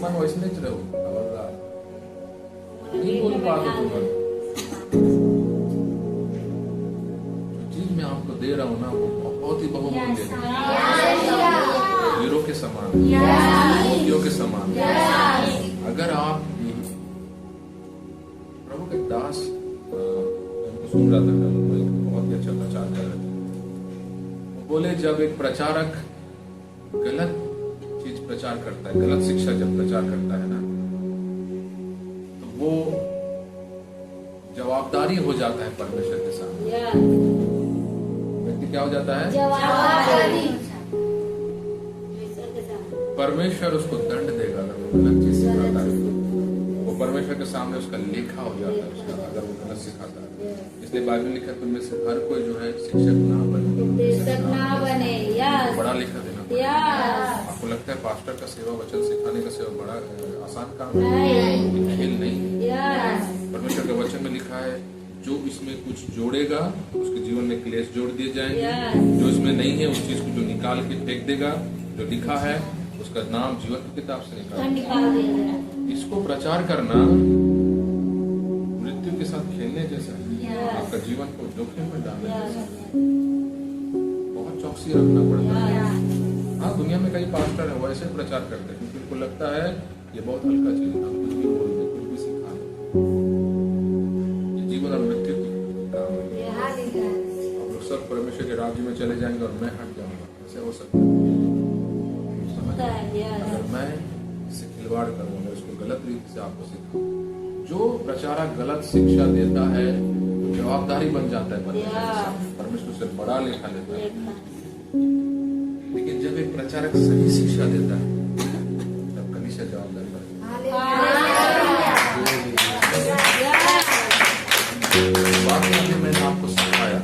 तुम वैसे नहीं रहो, नहीं बोल पाते तुम। मैं आपको दे रहा हूँ ना वो बहुत ही बहुमूल्य है, हीरो के समान, मोतियों के समान। अगर आप प्रभु के दास सुन रहा था, बहुत ही अच्छा प्रचार कर रहे थे। वो बोले जब एक प्रचारक गलत चीज प्रचार करता है, गलत शिक्षा जब प्रचार करता है ना, तो वो जवाबदारी हो जाता है परमेश्वर के सामने। क्या हो जाता है? जवाबदारी। परमेश्वर उसको दंड देगा अगर वो गलत चीज सिखाता है। वो परमेश्वर के सामने उसका लेखा हो जाता है उसका, अगर वो गलत सिखाता है। इसलिए बाइबल में लिखा है तुम में से हर कोई जो है शिक्षक ना बने, बड़ा लिखा देना। आपको लगता है पास्टर का सेवा वचन सिखाने का सेवा बड़ा आसान काम है? खेल नहीं। परमेश्वर के वचन में लिखा है जो इसमें कुछ जोड़ेगा उसके जीवन में क्लेश जोड़ दिए जाएंगे। जो इसमें नहीं है उस चीज को जो निकाल के फेंक देगा, जो लिखा है उसका नाम जीवन की किताब से निकाल देगा। इसको प्रचार करना मृत्यु के साथ खेलने जैसा है। आपका जीवन को जोखिम में डालने जैसा है। बहुत चौकसी रखना पड़ता है। हाँ, दुनिया में कई पास्टर है वो ऐसे प्रचार करते हैं क्योंकि उनको लगता है ये बहुत हल्का चीज है, कुछ भी बोल दे, कुछ भी सिखा दे। जीवन और मृत्यु की काम है। हम लोग सब परमेश्वर के राज्य में चले जाएंगे और मैं हट जाऊंगा, ऐसे हो सकता है? अगर मैं इससे खिलवाड़ करूंगा, इसको गलत रीति से आपको सिखाऊं, जो प्रचारक गलत शिक्षा देता है वो जवाबदारी बन जाता है परमेश्वर से बड़ा लेखा लेता है। लेकिन जब एक प्रचारक सही शिक्षा देता है तब कलीसिया जवाबदारी बनती है। मैंने आपको सिखाया,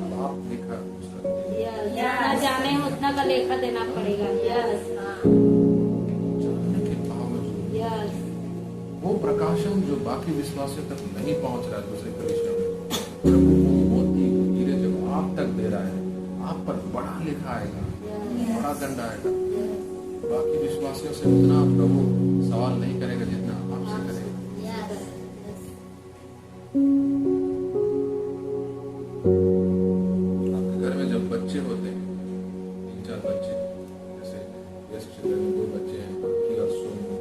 अब आप देखा जितना जाने उतना का लेखा देना पड़ेगा। यस जानने के बावजूद यस वो प्रकाशन जो बाकी विश्वासियों तक नहीं पहुंच रहा है दूसरे कलीसिया में, प्रभु वो मोती हीरे जब आप तक दे रहा है, आप पर बड़ा लिखा आएगा, बड़ा दंड आएगा। बाकी विश्वासियों से उतना प्रभु सवाल नहीं करेगा जितना आपसे करेगा। आपके घर में जब बच्चे होते हैं, 3-4 बच्चे, जैसे यश चिल्ड्रन में 2 बच्चे हैं, बाकी और सोनू,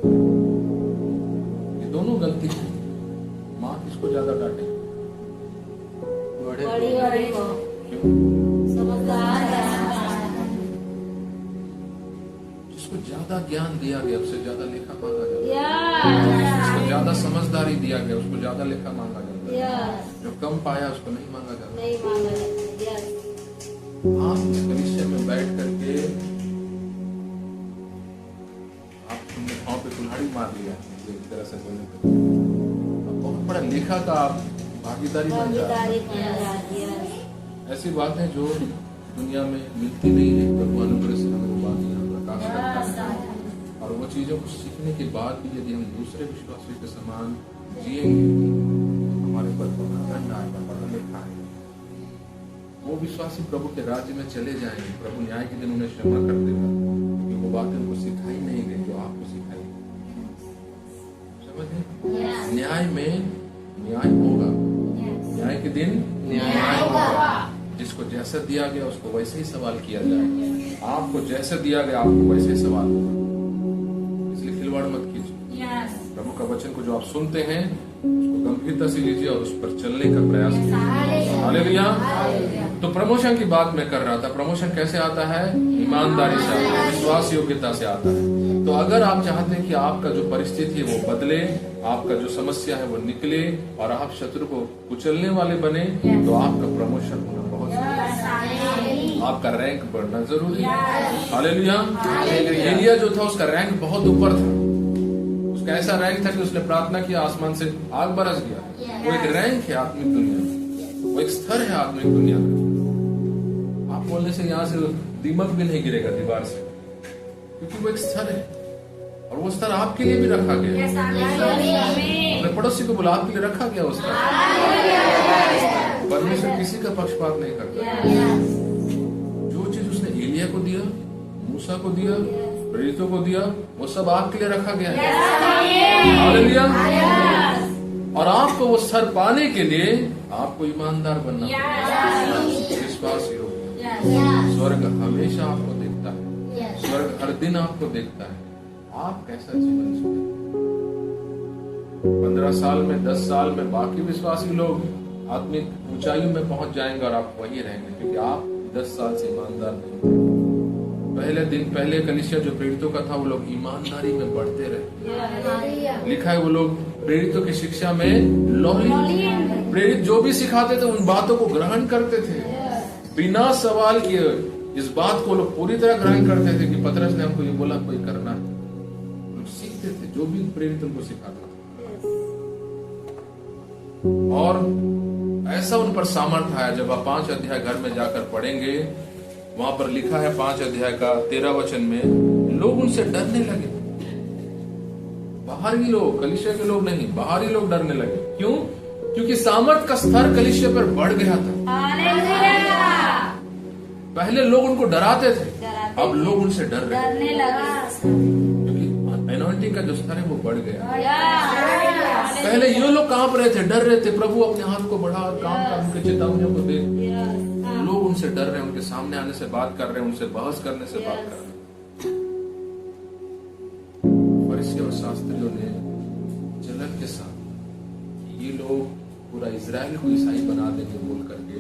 ये दोनों गलती है। माँ किसको ज्यादा डांटे? बड़ी को क्यों? समझदार जिसको ज्यादा ज्ञान दिया गया उससे ज्यादा लेखा मांगा जाता है। जिसको ज्यादा समझदारी दिया गया उसको ज्यादा लेखा मांगा जाता है। जो कम पाया उसको नहीं मांगा जाता। नहीं मांगा जाता। यस आप इस कलीसिया में बैठ करके आप तुमने पाँव पे कुल्हाड़ी मार लिया, एक तरह से बोले तो अब बहुत बड़ा लेखा का आप भागीदारी बन जाए। ऐसी बातें जो दुनिया में मिलती नहीं है, प्रभु अनुग्रह से हमें वो बात यहाँ प्रकाश करता है। और वो चीजों को सीखने के बाद भी यदि हम दूसरे विश्वासियों के समान जिएंगे, हमारे पर बड़ा दंड आएगा, बड़ा लेखा आएगा। वो विश्वासी प्रभु के राज्य में चले जाएंगे, प्रभु न्याय के दिन उन्हें क्षमा कर देगा, क्योंकि वो बातें उनको सिखाई नहीं गई जो आपको सिखाई गई। समझे? न्याय में न्याय होगा, न्याय के दिन न्याय होगा। जिसको जैसा दिया गया उसको वैसे ही सवाल किया जाएगा। आपको जैसे दिया गया आपको वैसे ही सवाल होगा, इसलिए खिलवाड़ मत कीजिए। प्रभु का वचन को जो आप सुनते हैं उसको गंभीरता से लीजिए और उस पर चलने का प्रयास कीजिए। हालेलुया। तो प्रमोशन की बात मैं कर रहा था। प्रमोशन कैसे आता है? ईमानदारी से आता है, विश्वास योग्यता से आता है। तो अगर आप चाहते हैं कि आपका जो परिस्थिति है वो बदले, आपका जो समस्या है वो निकले और आप शत्रु को कुचलने वाले बने, तो आपका प्रमोशन होना बहुत जरूरी है। आपका रैंक बढ़ना जरूरी है। हालेलुया। एलिया जो था उसका रैंक बहुत ऊपर था। उसका ऐसा रैंक था कि उसने प्रार्थना किया, आसमान से आग बरस गया। वो एक रैंक है आत्मिक दुनिया में, वो एक स्तर है आत्मिक दुनिया का। आप बोलने से यहाँ से दीमक भी नहीं गिरेगा दीवार से, क्योंकि वो एक स्तर है और वो स्तर आपके लिए भी रखा गया है। अपने पड़ोसी को बोला, आपके लिए रखा गया वो स्तर। परमेश्वर किसी का पक्षपात नहीं करता। जो चीज उसने एलिया को दिया, मूसा को दिया, प्रेरितों को दिया, वो सब आपके लिए रखा गया है। हालेलुया। और आपको वो स्तर पाने के लिए आपको ईमानदार बनना पड़ेगा, विश्वास योग्य। स्वर्ग हमेशा आपको देखता है, स्वर्ग हर दिन आपको देखता है। आप कैसा जीवन जीते? 15 साल में, 10 साल में बाकी विश्वासी लोग आत्मिक ऊंचाइयों में पहुंच जाएंगे और आप वहीं रहेंगे, क्योंकि आप 10 साल से ईमानदार नहीं। पहले कलीसिया जो प्रेरितों का था वो लोग ईमानदारी में बढ़ते रहे। लिखा है वो लोग प्रेरितों की शिक्षा में लौली, प्रेरित जो भी सिखाते थे उन बातों को ग्रहण करते थे बिना सवाल किए। इस बात को लोग पूरी तरह ग्रहण करते थे कि पतरस ने हमको ये बोला, कोई करना है। लोग सीखते थे जो भी प्रेरित उनको सिखाता था, और ऐसा उन पर सामर्थ्य आया। जब आप 5 अध्याय घर में जाकर पढ़ेंगे, वहां पर लिखा है 5 अध्याय का 13 वचन में, लोग उनसे डरने लगे। बाहरी लोग, कलीसिया के लोग नहीं, बाहरी लोग डरने लगे। क्यों? क्योंकि सामर्थ का स्तर कलीसिया पर बढ़ गया था। पहले लोग उनको डराते थे, अब लोग उनसे डरने लगे, क्योंकि एनॉइंटिंग का जो स्तर है वो बढ़ गया। पहले ये लोग कांप रहे थे, डर रहे थे, प्रभु अपने हाथ को बढ़ा और काम का उनके चेतावनियों को दे। लोग उनसे डर रहे हैं, उनके सामने आने से बात कर रहे हैं, उनसे बहस करने से बात कर रहे हैं। फरीसी और शास्त्रियों ने जलन के साथ ये लोग पूरा इजराइल को ईसाई बना देंगे बोल करके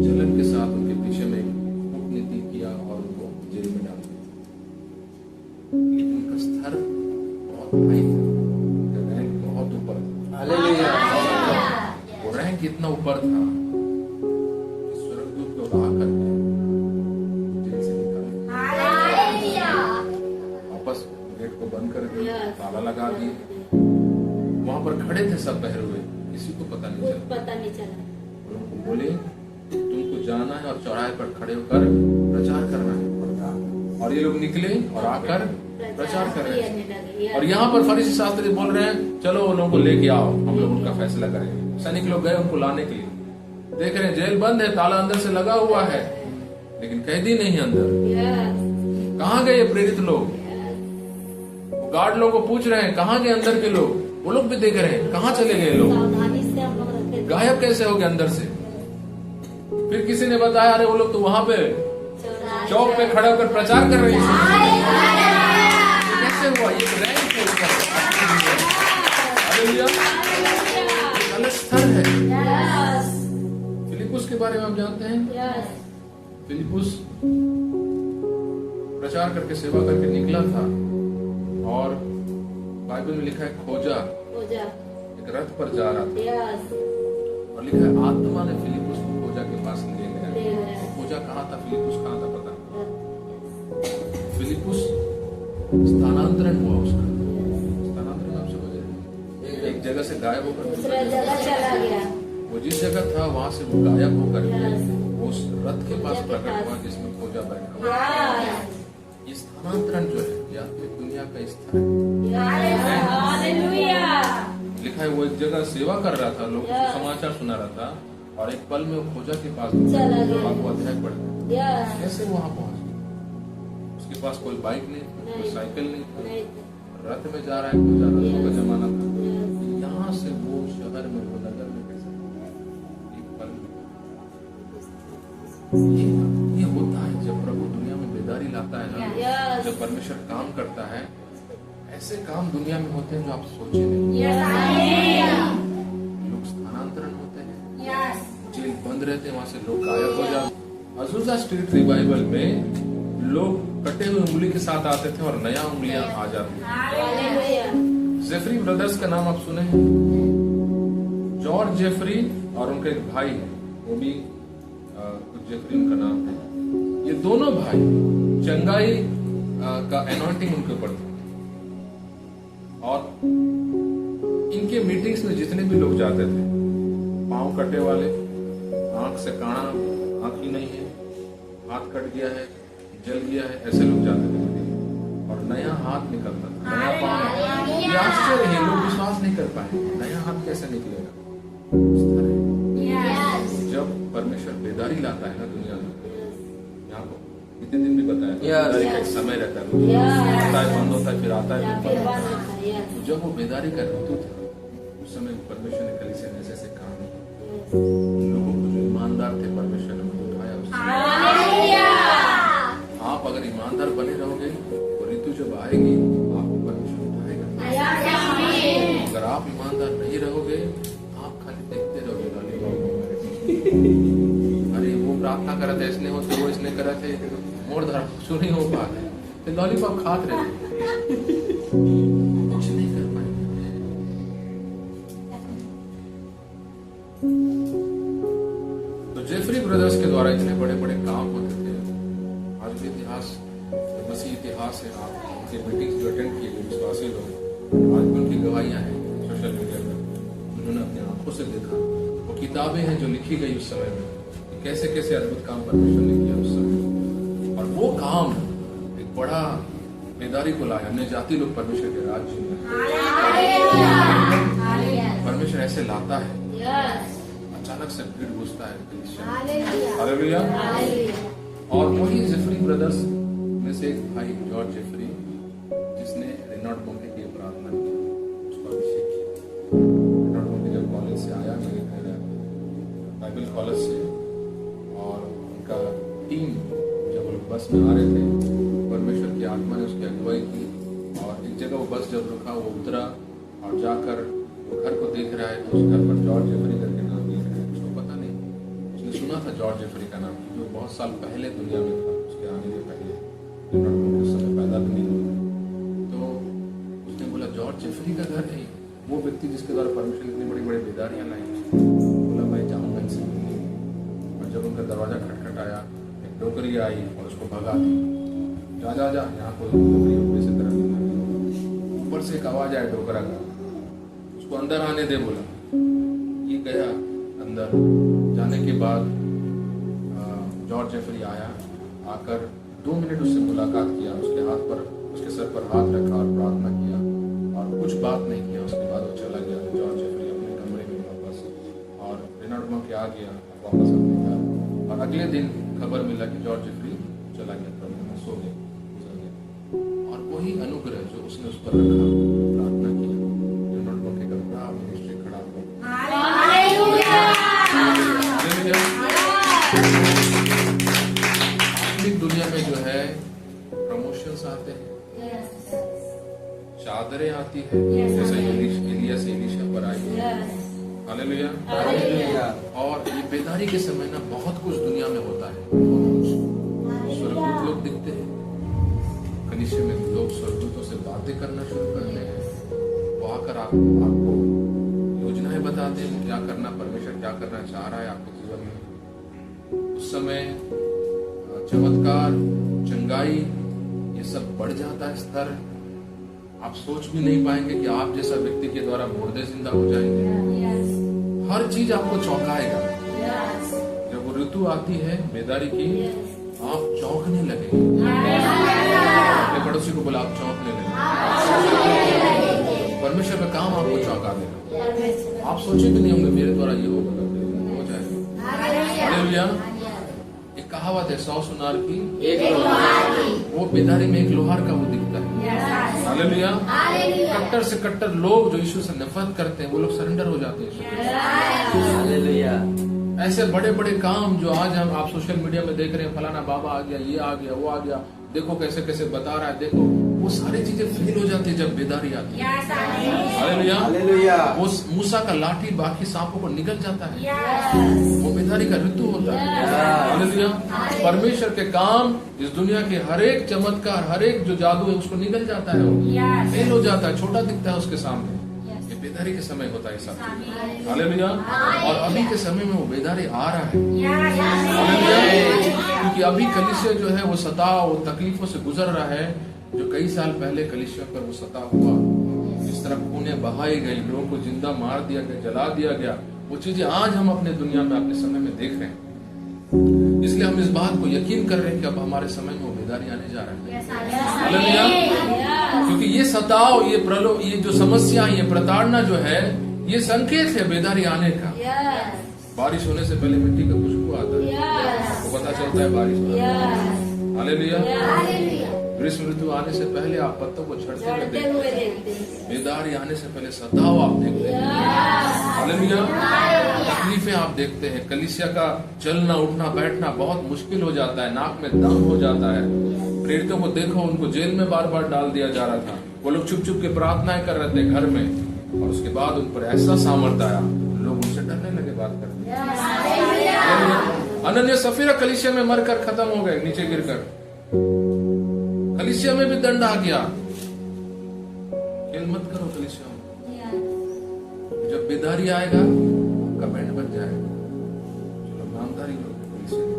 जलन के साथ उनके पीछे में कूटनीति किया और उनको जेल में डाल दिया। लेकिन उनका स्तर बहुत हाई था, उनका रैंक बहुत ऊपर था। वो रैंक इतना ऊपर था कि स्वर्गदूत लोग आकर जेल से निकाले, वापस गेट को बंद कर दिया, ताला लगा दिए। वहां पर खड़े थे सब पहरे हुए, किसी को पता नहीं चला। उनको बोले तुमको जाना है और चौराहे पर खड़े होकर प्रचार करना है। और ये लोग निकले और आकर प्रचार कर रहे थे। लगे। और यहाँ पर फरीसी शास्त्री बोल रहे हैं चलो उन लोगों को लेके आओ, हम लोग उनका फैसला करेंगे। सैनिक लोग गए उनको लाने के लिए, देख रहे हैं जेल बंद है, ताला अंदर से लगा हुआ है, लेकिन कैदी नहीं है अंदर। कहाँ गए ये प्रेरित लोग? गार्ड लोगों को पूछ रहे हैं कहाँ गए अंदर के लोग? वो लोग भी देख रहे हैं कहाँ चले गए लोग, सावधानी से हम लोग रखते थे। गायब कैसे हो गए अंदर से? फिर किसी ने बताया अरे वो लोग तो वहां पे चौक पे खड़े होकर प्रचार कर रहे हैं। कैसे हुआ? ये रैंक है ऊपर। हालेलुया। एक अलग स्तर है। फिलिपुस के बारे में आप जानते हैं? फिलिपुस प्रचार करके सेवा करके निकला था और बाइबल में लिखा है खोजा एक रथ पर जा रहा था और लिखा है आत्मा ने फिलिपुस को खोजा के पास ले गया। खोजा कहाँ था? फिलिपुस कहाँ था पता? फिलिपुस स्थानांतरण हुआ उसका। स्थानांतरण आप समझ रहे हैं? एक जगह से गायब होकर दूसरा जगह चला गया। वो जिस जगह था वहां से वो गायब होकर वो उस रथ के पास प्रकट हुआ जिसमें खोजा बैठा। ये स्थानांतरण जो है ये आत्मिक दुनिया का स्तर है। हालेलुया। लिखा है वो एक जगह सेवा कर रहा था, लोगों को समाचार सुना रहा था और एक पल में वो खोजा के पास चला गया। वो अध्याय पढ़ गया। कैसे वहां पहुंच गया? उसके पास कोई बाइक नहीं, कोई साइकिल नहीं, रथ में जा रहा है, खोजा रथों का जमाना था। यहाँ से वो शहर में वो नगर में कैसे एक पल ये होता है जब प्रभु दुनिया में बेदारी लाता है ना, जब परमेश्वर काम करता है। ऐसे काम दुनिया में होते हैं जो आप सोचे नहीं। लोग स्थानांतरण होते हैं, जेल बंद रहते हैं, वहां से लोग गायब हो जाते। अजूजा स्ट्रीट रिवाइवल में लोग कटे हुए उंगली के साथ आते थे और नया उंगलियां आ जाती। जेफरी ब्रदर्स का नाम आप सुने हैं? जॉर्ज जेफरी और उनका एक भाई है, वो भी कुछ जेफरी उनका नाम है। ये दोनों भाई चंगाई का एनॉइंटिंग उनके ऊपर था और इनके मीटिंग्स में जितने भी लोग जाते थे, पांव कटे वाले, आंख से काना, आंख ही नहीं है, हाथ कट गया है, जल गया है, ऐसे लोग जाते थे और नया हाथ निकलता था, नया पांव। ये आश्चर्य है, लोग विश्वास नहीं कर पाए, नया हाथ कैसे निकलेगा? जब परमेश्वर बेदारी लाता है ना दुनिया में, यहाँ को इतने दिन भी बताया बेदारी का एक समय रहता है, आता है बंद होता है फिर आता है फिर बंद होता है। तो जब वो बेदारी का ऋतु था उस समय परमेश्वर ने कलीसिया में ऐसे काम किया। उन लोगों को जो ईमानदार थे परमेश्वर ने उनको उठाया। आप अगर ईमानदार बने रहोगे वो ऋतु जब आएगी आपको परमेश्वर उठाएगा। अगर आप ईमानदार नहीं रहोगे आप खाली देखते रहोगे लॉलीपॉप। अरे वो प्रार्थना करा था इसने होते, वो इसने करा थे, मोड़ धरा कुछ नहीं हो पाते, तो लॉलीपॉप खाते रहे, कुछ नहीं कर पाएंगे। तो जेफरी ब्रदर्स के द्वारा इतने बड़े बड़े काम होते थे। आज भी इतिहास, मसीह इतिहास है, आप उनके मीटिंग्स जो अटेंड किए गए विश्वासी लोग, आज भी उनकी गवाहियां हैं सोशल मीडिया पर, उन्होंने अपनी आंखों से देखा। वो किताबें हैं जो लिखी गई उस समय में, कैसे कैसे अद्भुत काम परमेश्वर ने किया उस समय। और वो काम एक बड़ा बेदारी को लाया, अन्य जाति लोग परमेश्वर के राज्य में। परमेश्वर ऐसे लाता है, अचानक से भीड़ घुसता है। हालेलुया। और वही जेफरी ब्रदर्स में से एक भाई जॉर्ज जेफरी, जिसने रेनॉल्ड मोंटे की प्रार्थना की, उसको अभिषेक किया। रेनॉल्ड मोंटे जब कॉलेज से आया, मेरे घर बाइबल कॉलेज से, और उनका टीम जब वो बस में आ रहे थे, परमेश्वर की आत्मा ने उसकी अगुवाई की और एक जगह वो बस जब रुका वो उतरा और जाकर वो घर को देख रहा है तो उस घर पर जॉर्ज जेफरी करके नाम लिख रहा है। उसको पता नहीं, उसने सुना था जॉर्ज जेफरी का नाम, जो बहुत साल पहले दुनिया में था, उसके आने के पहले, उस समय पैदा भी नहीं हुआ। तो उसने बोला जॉर्ज जेफरी का घर नहीं, वो व्यक्ति जिसके द्वारा परमेश्वर ने इतनी बड़ी बड़ी बेदारियां लाई। बोला मैं जाऊंगा इनसे मिलने। और जब उनका दरवाजा खटखटाया, एक डोकरी आई और उसको भगा दी, जा जा जा, यहाँ कोई डोकरी ऊपर से तरह नहीं। ऊपर से एक आवाज आया डोकरा का, उसको अंदर आने दे बोला। ये गया अंदर, जाने के बाद जॉर्ज जेफरी आया, आकर 2 मिनट उससे मुलाकात किया, उसके हाथ पर, उसके सर पर हाथ रखा और प्रार्थना किया और कुछ बात नहीं किया। उसके बाद वो चला गया जॉर्ज जेफरी अपने कमरे में वापस, और रेनॉल्ड मॉन्क आ गया वापस अपने घर। और अगले दिन खबर मिला कि जॉर्ज जेफरी चला गया, प्रभु में सो गया, गुजर गया। और वही अनुग्रह जो उसने उस पर रखा, प्रार्थना की, रेनॉल्ड मॉन्क का बड़ा मिनिस्ट्री खड़ा हो। दुनिया में जो है प्रमोशंस आते हैं, चादरें आती है, जैसे एलिया से एलीशा पर आई। हालेलुया। और ये बेदारी के समय ना बहुत कुछ दुनिया में होता है, स्वर्गदूत लोग दिखते हैं, कलीसिया में लोग स्वर्गदूतों से बातें करना शुरू करते हैं, वो आकर आपको योजनाएं बताते हैं क्या करना, परमेश्वर क्या करना चाह रहा है आपके जीवन में। उस समय चमत्कार, चंगाई, ये सब बढ़ जाता है स्तर। आप सोच भी नहीं पाएंगे कि आप जैसा व्यक्ति के द्वारा मुर्दे जिंदा हो जाएंगे। हर चीज आपको चौंकाएगा। जब वो ऋतु आती है बेदारी की, आप चौंकने लगेंगे। अपने पड़ोसी को बोला, आप चौंकने लगेंगे। परमेश्वर का काम आपको चौंका देगा। आप सोचे भी नहीं होंगे मेरे द्वारा ये होगा, हो जाएगा। हालेलुया। एक कहावत है, 100 सुनार की एक लोहार की। वो बेदारी में एक लोहार का वो दिखता है। हालेलुया। कट्टर से कट्टर लोग जो यीशु से नफरत करते हैं, वो लोग सरेंडर हो जाते हैं। हालेलुया। ऐसे बड़े बड़े काम जो आज हम आप सोशल मीडिया में देख रहे हैं, फलाना बाबा आ गया, ये आ गया, वो आ गया, देखो कैसे कैसे बता रहा है, देखो, वो सारी चीजें फेल हो जाती है जब बेदारी आती है। हालेलुया। वो मूसा का लाठी बाकी सांपों को निगल जाता है। वो बेदारी का ऋतु होता है। हालेलुया। परमेश्वर के काम, इस दुनिया के हर एक चमत्कार, हर एक जो जादू है उसको निगल जाता है, वो फेल हो जाता है, छोटा दिखता है उसके सामने। ये बेदारी के समय होता है सब। हालेलुया। और अभी के समय में वो बेदारी आ रहा है। क्योंकि अभी कलीसिया जो है वो सताव, वो तकलीफों से गुजर रहा है, जो कई साल पहले कलीसिया पर वो सताव हुआ, इस तरह खूनें बहाई गई, लोगों को जिंदा मार दिया गया, जला दिया गया, वो चीजें आज हम अपने दुनिया में, अपने समय में देख रहे हैं। इसलिए हम इस बात को यकीन कर रहे हैं कि अब हमारे समय में वो बेदारी आने जा रहा है। हालेलुया। क्योंकि ये सताव, ये प्रलोभ, ये जो समस्या, ये प्रताड़ना जो है, ये संकेत है बेदारी आने का। बारिश होने से पहले मिट्टी का खुशबू आता है, आपको पता चलता है बारिश होने से। हालेलुया। ग्रीष्म ऋतु आने से पहले आप पत्तों को झड़ते हुए देखते हैं। बेदारी आने से पहले सताव आप देखते हैं। हालेलुया। तकलीफें आप देखते हैं। कलीसिया का चलना, उठना, बैठना बहुत मुश्किल हो जाता है, नाक में दम हो जाता है। प्रेरितों को देखो, उनको जेल में बार बार डाल दिया जा रहा था, वो लोग छुप छुप के प्रार्थनाएं कर रहे थे घर में, और उसके बाद उन पर ऐसा सामर्थ आया, लोग उनसे डरने लगे बात करने। अनन्या सफीरा कलीसिया में मरकर खत्म हो गए, नीचे गिरकर। कलीसिया में भी दंड आ गया। खेल मत करो कलीसिया में। जब बेदारी आएगा, आपका बैंड बन जाएगा। चलो नामधारी लोग कलीसिया में,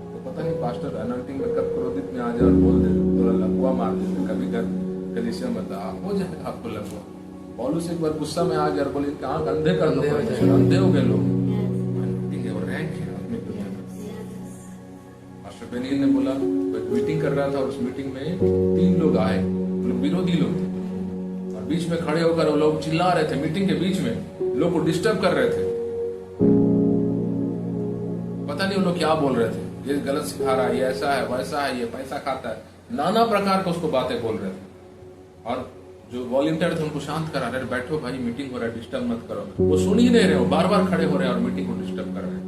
तो पता नहीं पास्टर अनंटिंग में कब क्रोधित में आ जाए और बोल दे, थोड़ा लकवा मार देते, कभी कलीसिया में हो जाए आपको लकवा। पौलुस एक बार गुस्सा में आ गया और बोले, आंख अंधे कर दो, अंधे हो गए लोग। रैंक है आदमी दुनिया में। पास्टर बेनियल ने बोला, मीटिंग कर रहा था और उस मीटिंग में 3 लोग आए, विरोधी लोग थे, और बीच में खड़े होकर वो लोग चिल्ला रहे थे, मीटिंग के बीच में लोग को डिस्टर्ब कर रहे थे। पता नहीं वो लोग क्या बोल रहे थे, ये गलत सिखा रहा है, ये ऐसा है, वैसा है, ये पैसा खाता है, नाना प्रकार का उसको बातें बोल रहे थे। और जो वॉलंटियर थे उनको शांत करा रहे, बैठो भाई, मीटिंग हो रहा है, डिस्टर्ब मत करो। वो सुन ही नहीं रहे, वो बार बार खड़े हो रहे हैं और मीटिंग को डिस्टर्ब कर रहे हैं।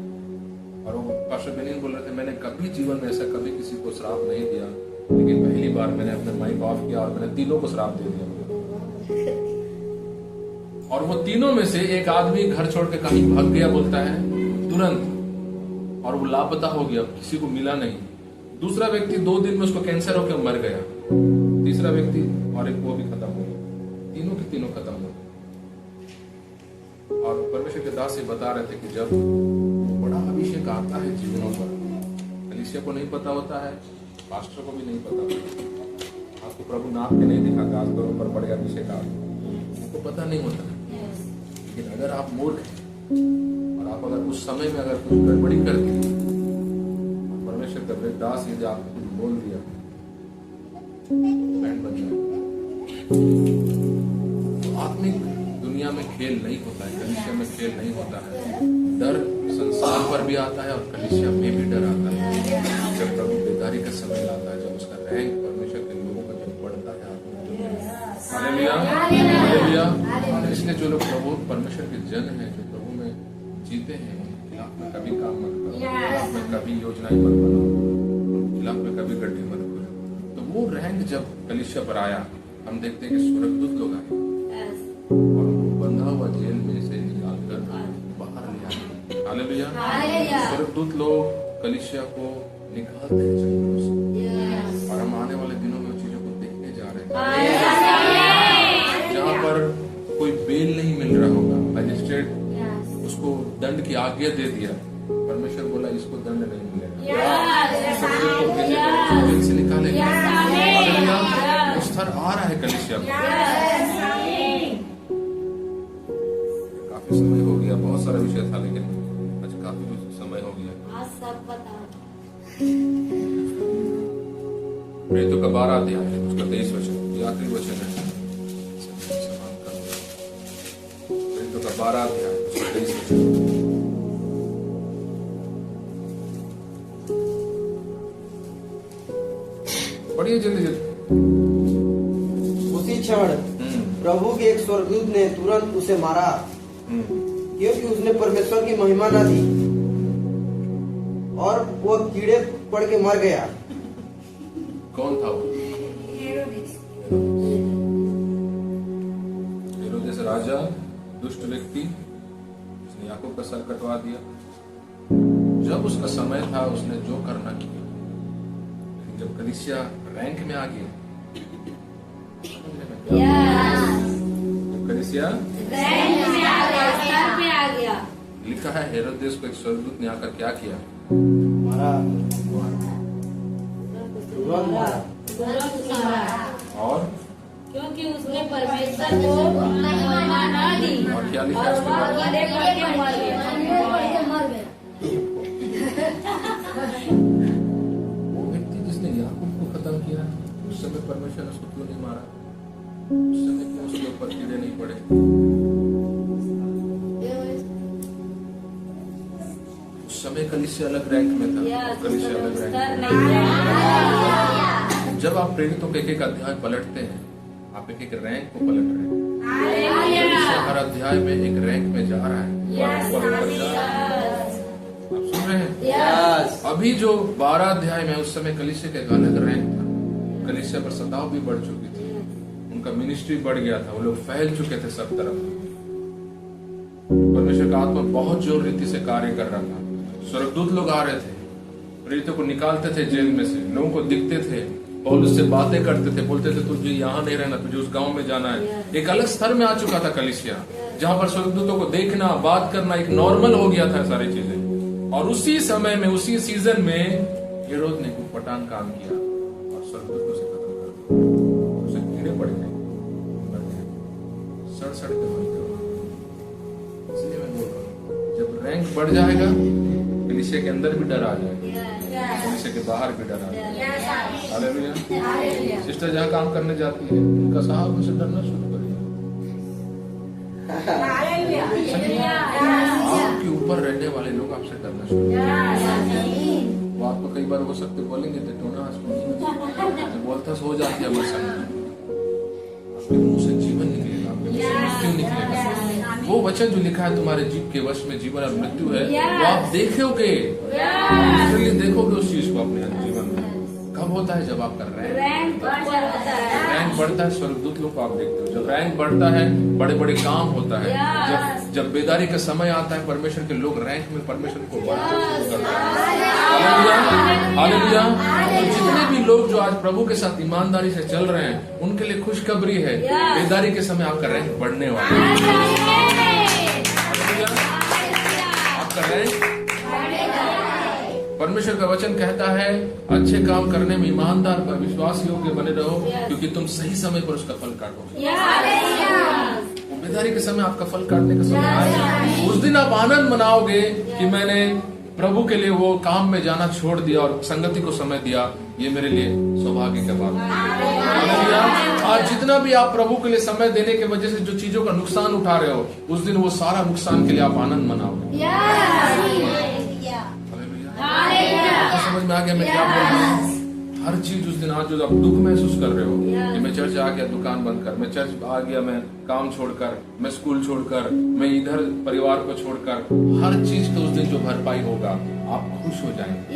और वो पास्टर बेनियल बोल रहे थे, मैंने कभी जीवन में ऐसा कभी किसी को श्राप नहीं दिया, लेकिन पहली बार मैंने अपने माइक ऑफ किया और मैंने तीनों को श्राप दे दिया। और वो तीनों में से एक आदमी घर छोड़ के कहीं भाग गया, बोलता है तुरंत, और वो लापता हो गया, किसी को मिला नहीं। दूसरा व्यक्ति 2 दिन में उसको कैंसर होकर मर गया। तीसरा व्यक्ति और एक वो भी खत्म हो गया। तीनों के तीनों खत्म हो गए। और परमेश्वर के दास से बता रहे थे कि जब बड़ा अभिषेक आता है जीवनों पर, कलीसिया को नहीं पता होता है, पास्टर को भी नहीं पता होता। आपको प्रभु नाप के नहीं दिखाता, आज पर बड़े अभिषेक आपको पता नहीं होता है। लेकिन अगर आप मूर्ख हैं और आप अगर उस समय में अगर कुछ गड़बड़ी कर दी, परमेश्वर का दास यदि आपको कुछ बोल दिया, बैंड बज जाए। आत्मिक दुनिया में खेल नहीं होता है, कलीसिया में खेल नहीं होता है। डर संसार पर भी आता है और कलीसिया में भी डर आता है। जब प्रभु बेदारी का समय लाता है, जब उसका रैंक परमेश्वर के लोगों का जब बढ़ता है, हालेलुया, हालेलुया। इसलिए जो लोग प्रभु परमेश्वर के जन हैं, जो प्रभु में जीते हैं, खिलाफ में कभी काम मत करो, खिलाफ में कभी योजनाएं मत बनाओ, खिलाफ में कभी गड्ढे मत करो। तो वो रैंक जब कलीसिया पर आया, हम देखते हैं कि स्वर्गदूत लोग आए और उनको बंधा हुआ जेल में से निकालकर बाहर ले आए। हालेलुया। स्वर्गदूत लोग कलीसिया को निकालते हैं जंगलों से, और हम आने वाले दिनों में चीजों को देखने जा रहे हैं। जहाँ पर कोई बेल नहीं मिल रहा होगा, मजिस्ट्रेट उसको दंड की आज्ञा दे दिया, परमेश्वर बोला इसको दंड नहीं मिलेगा, जेल से निकालेगा। उस स्तर आ रहा है कलीसिया को। काफी समय हो गया, बहुत सारा विषय था, लेकिन आज काफी समय हो गया। प्रेरितों का 12 अध्याय है, उसका 23 वचन, ये आखिरी वचन है। प्रेरितों का 12 अध्याय, उसका 23 वचन। पढ़िए जल्दी जल्दी। उसी क्षण प्रभु के एक स्वर्गदूत ने तुरंत उसे मारा, क्योंकि उसने परमेश्वर की महिमा न दी, और वो कीड़े पड़ के मर गया। कौन था वो? हेरोदेस राजा, दुष्ट व्यक्ति, उसने याकूब का सर कटवा दिया। जब उसका समय था, उसने जो करना किया। लेकिन जब कलीसिया रैंक में आ गया, जब कलीसिया रैंक में आ गया, लिखा है हेरोदेस को एक स्वर्गदूत ने आकर क्या किया? मारा, और क्योंकि उसने परमेश्वर को महिमा न दी, और क्या लिखा है और उसके वह बाद? गड्ढे पड़ के मर गया। वो व्यक्ति जिसने याकूब को खत्म किया, उस समय परमेश्वर ने उसको क्यों नहीं मारा? उस समय क्यों उसके ऊपर कीड़े नहीं पड़े? उस समय कलीसिया अलग रैंक में था, कलीसिया अलग रैंक में। जब आप प्रेरितों के एक अध्याय पलटते हैं, आप एक रैंक को पलट रहे हैं। कलीसिया हर अध्याय में एक रैंक में जा रहा है, ऊपर जा रहा है। आप सुन रहे हैं? अभी जो 12 अध्याय में, उस समय कलीसिया का एक अलग रैंक था। कलीसिया पर सताव भी बढ़ चुकी थी, उनका मिनिस्ट्री बढ़ गया था, वो लोग फैल चुके थे सब तरफ। परमेश्वर का आत्मा बहुत जोर रीति से कार्य कर रहा था। स्वर्गदूत लोग आ रहे थे, प्रेरितों को निकालते थे जेल में से, लोगों को दिखते थे, पौलुस से बातें करते थे, बोलते थे तुझे यहाँ नहीं रहना, तुझे उस गांव में जाना है। एक अलग स्तर में आ चुका था कलीसिया, जहां पर स्वर्गदूतों को देखना, बात करना एक नॉर्मल हो गया था सारी चीजें। और उसी समय में, उसी सीजन में हेरोद ने कुपटान काम किया और स्वर्गदूतों से खत्म कर दिया। उसे कीड़े पड़ गए, सड़ सड़ के मर गए। इसलिए मैं बोल रहा हूँ, जब रैंक बढ़ जाएगा, कलीसिया के अंदर भी डर आ जाएगा, कलीसिया के बाहर भी डर आ जाएगा। हालेलुया। सिस्टर जहाँ काम करने जाती है, उनका साहब उनसे डरना शुरू करेगा। आपके ऊपर रहने वाले लोग आपसे डरना शुरू करेंगे। वो आपको कई बार हो सकते बोलेंगे तो टोना बोलता हो जाती है हमारे सामने, आपके मुंह से जीवन निकलेगा, आपके मुंह से मृत्यु निकलेगा। वो वचन जो लिखा है तुम्हारे जीव के वश में जीवन और मृत्यु है, वो आप देखोगे, देखोगे उस चीज को अपने जीवन में। कब होता है? जब आपका रैंक बढ़ता है। स्वर्गदूत लोग को आप देखते हो, जब रैंक बढ़ता है, बड़े बड़े काम होता है। जब बेदारी का समय आता है, परमेश्वर के लोग रैंक में परमेश्वर को बढ़ाते हैं। हालेलुया। तो जितने भी लोग जो आज प्रभु के साथ ईमानदारी से चल रहे हैं, उनके लिए खुशखबरी है, बेदारी के समय आपका रैंक बढ़ने वाला है। आपका रैंक, परमेश्वर का वचन कहता है अच्छे काम करने में ईमानदार पर विश्वास योग्य बने रहो, क्योंकि तुम सही समय पर उसका फल काटोगे। बेदारी के समय आपका फल काटने का समय आएगा। उस दिन आप आनंद मनाओगे कि मैंने प्रभु के लिए वो काम में जाना छोड़ दिया और संगति को समय दिया, ये मेरे लिए सौभाग्य की बात है। हालेलुया। आज जितना भी आप प्रभु के लिए समय देने की वजह से जो चीजों का नुकसान उठा रहे हो, उस दिन वो सारा नुकसान के लिए आप आनंद मनाओगे। आपको समझ में आ गया मैं क्या बोल रहा हूँ? हर चीज उस दिन, आज जो आप दुख महसूस कर रहे हो कि मैं चर्च आ गया दुकान बंद कर, मैं चर्च आ गया मैं काम छोड़कर, मैं स्कूल छोड़कर, मैं इधर परिवार को छोड़कर, हर चीज का उस दिन जो भरपाई होगा, आप खुश हो जाएंगे।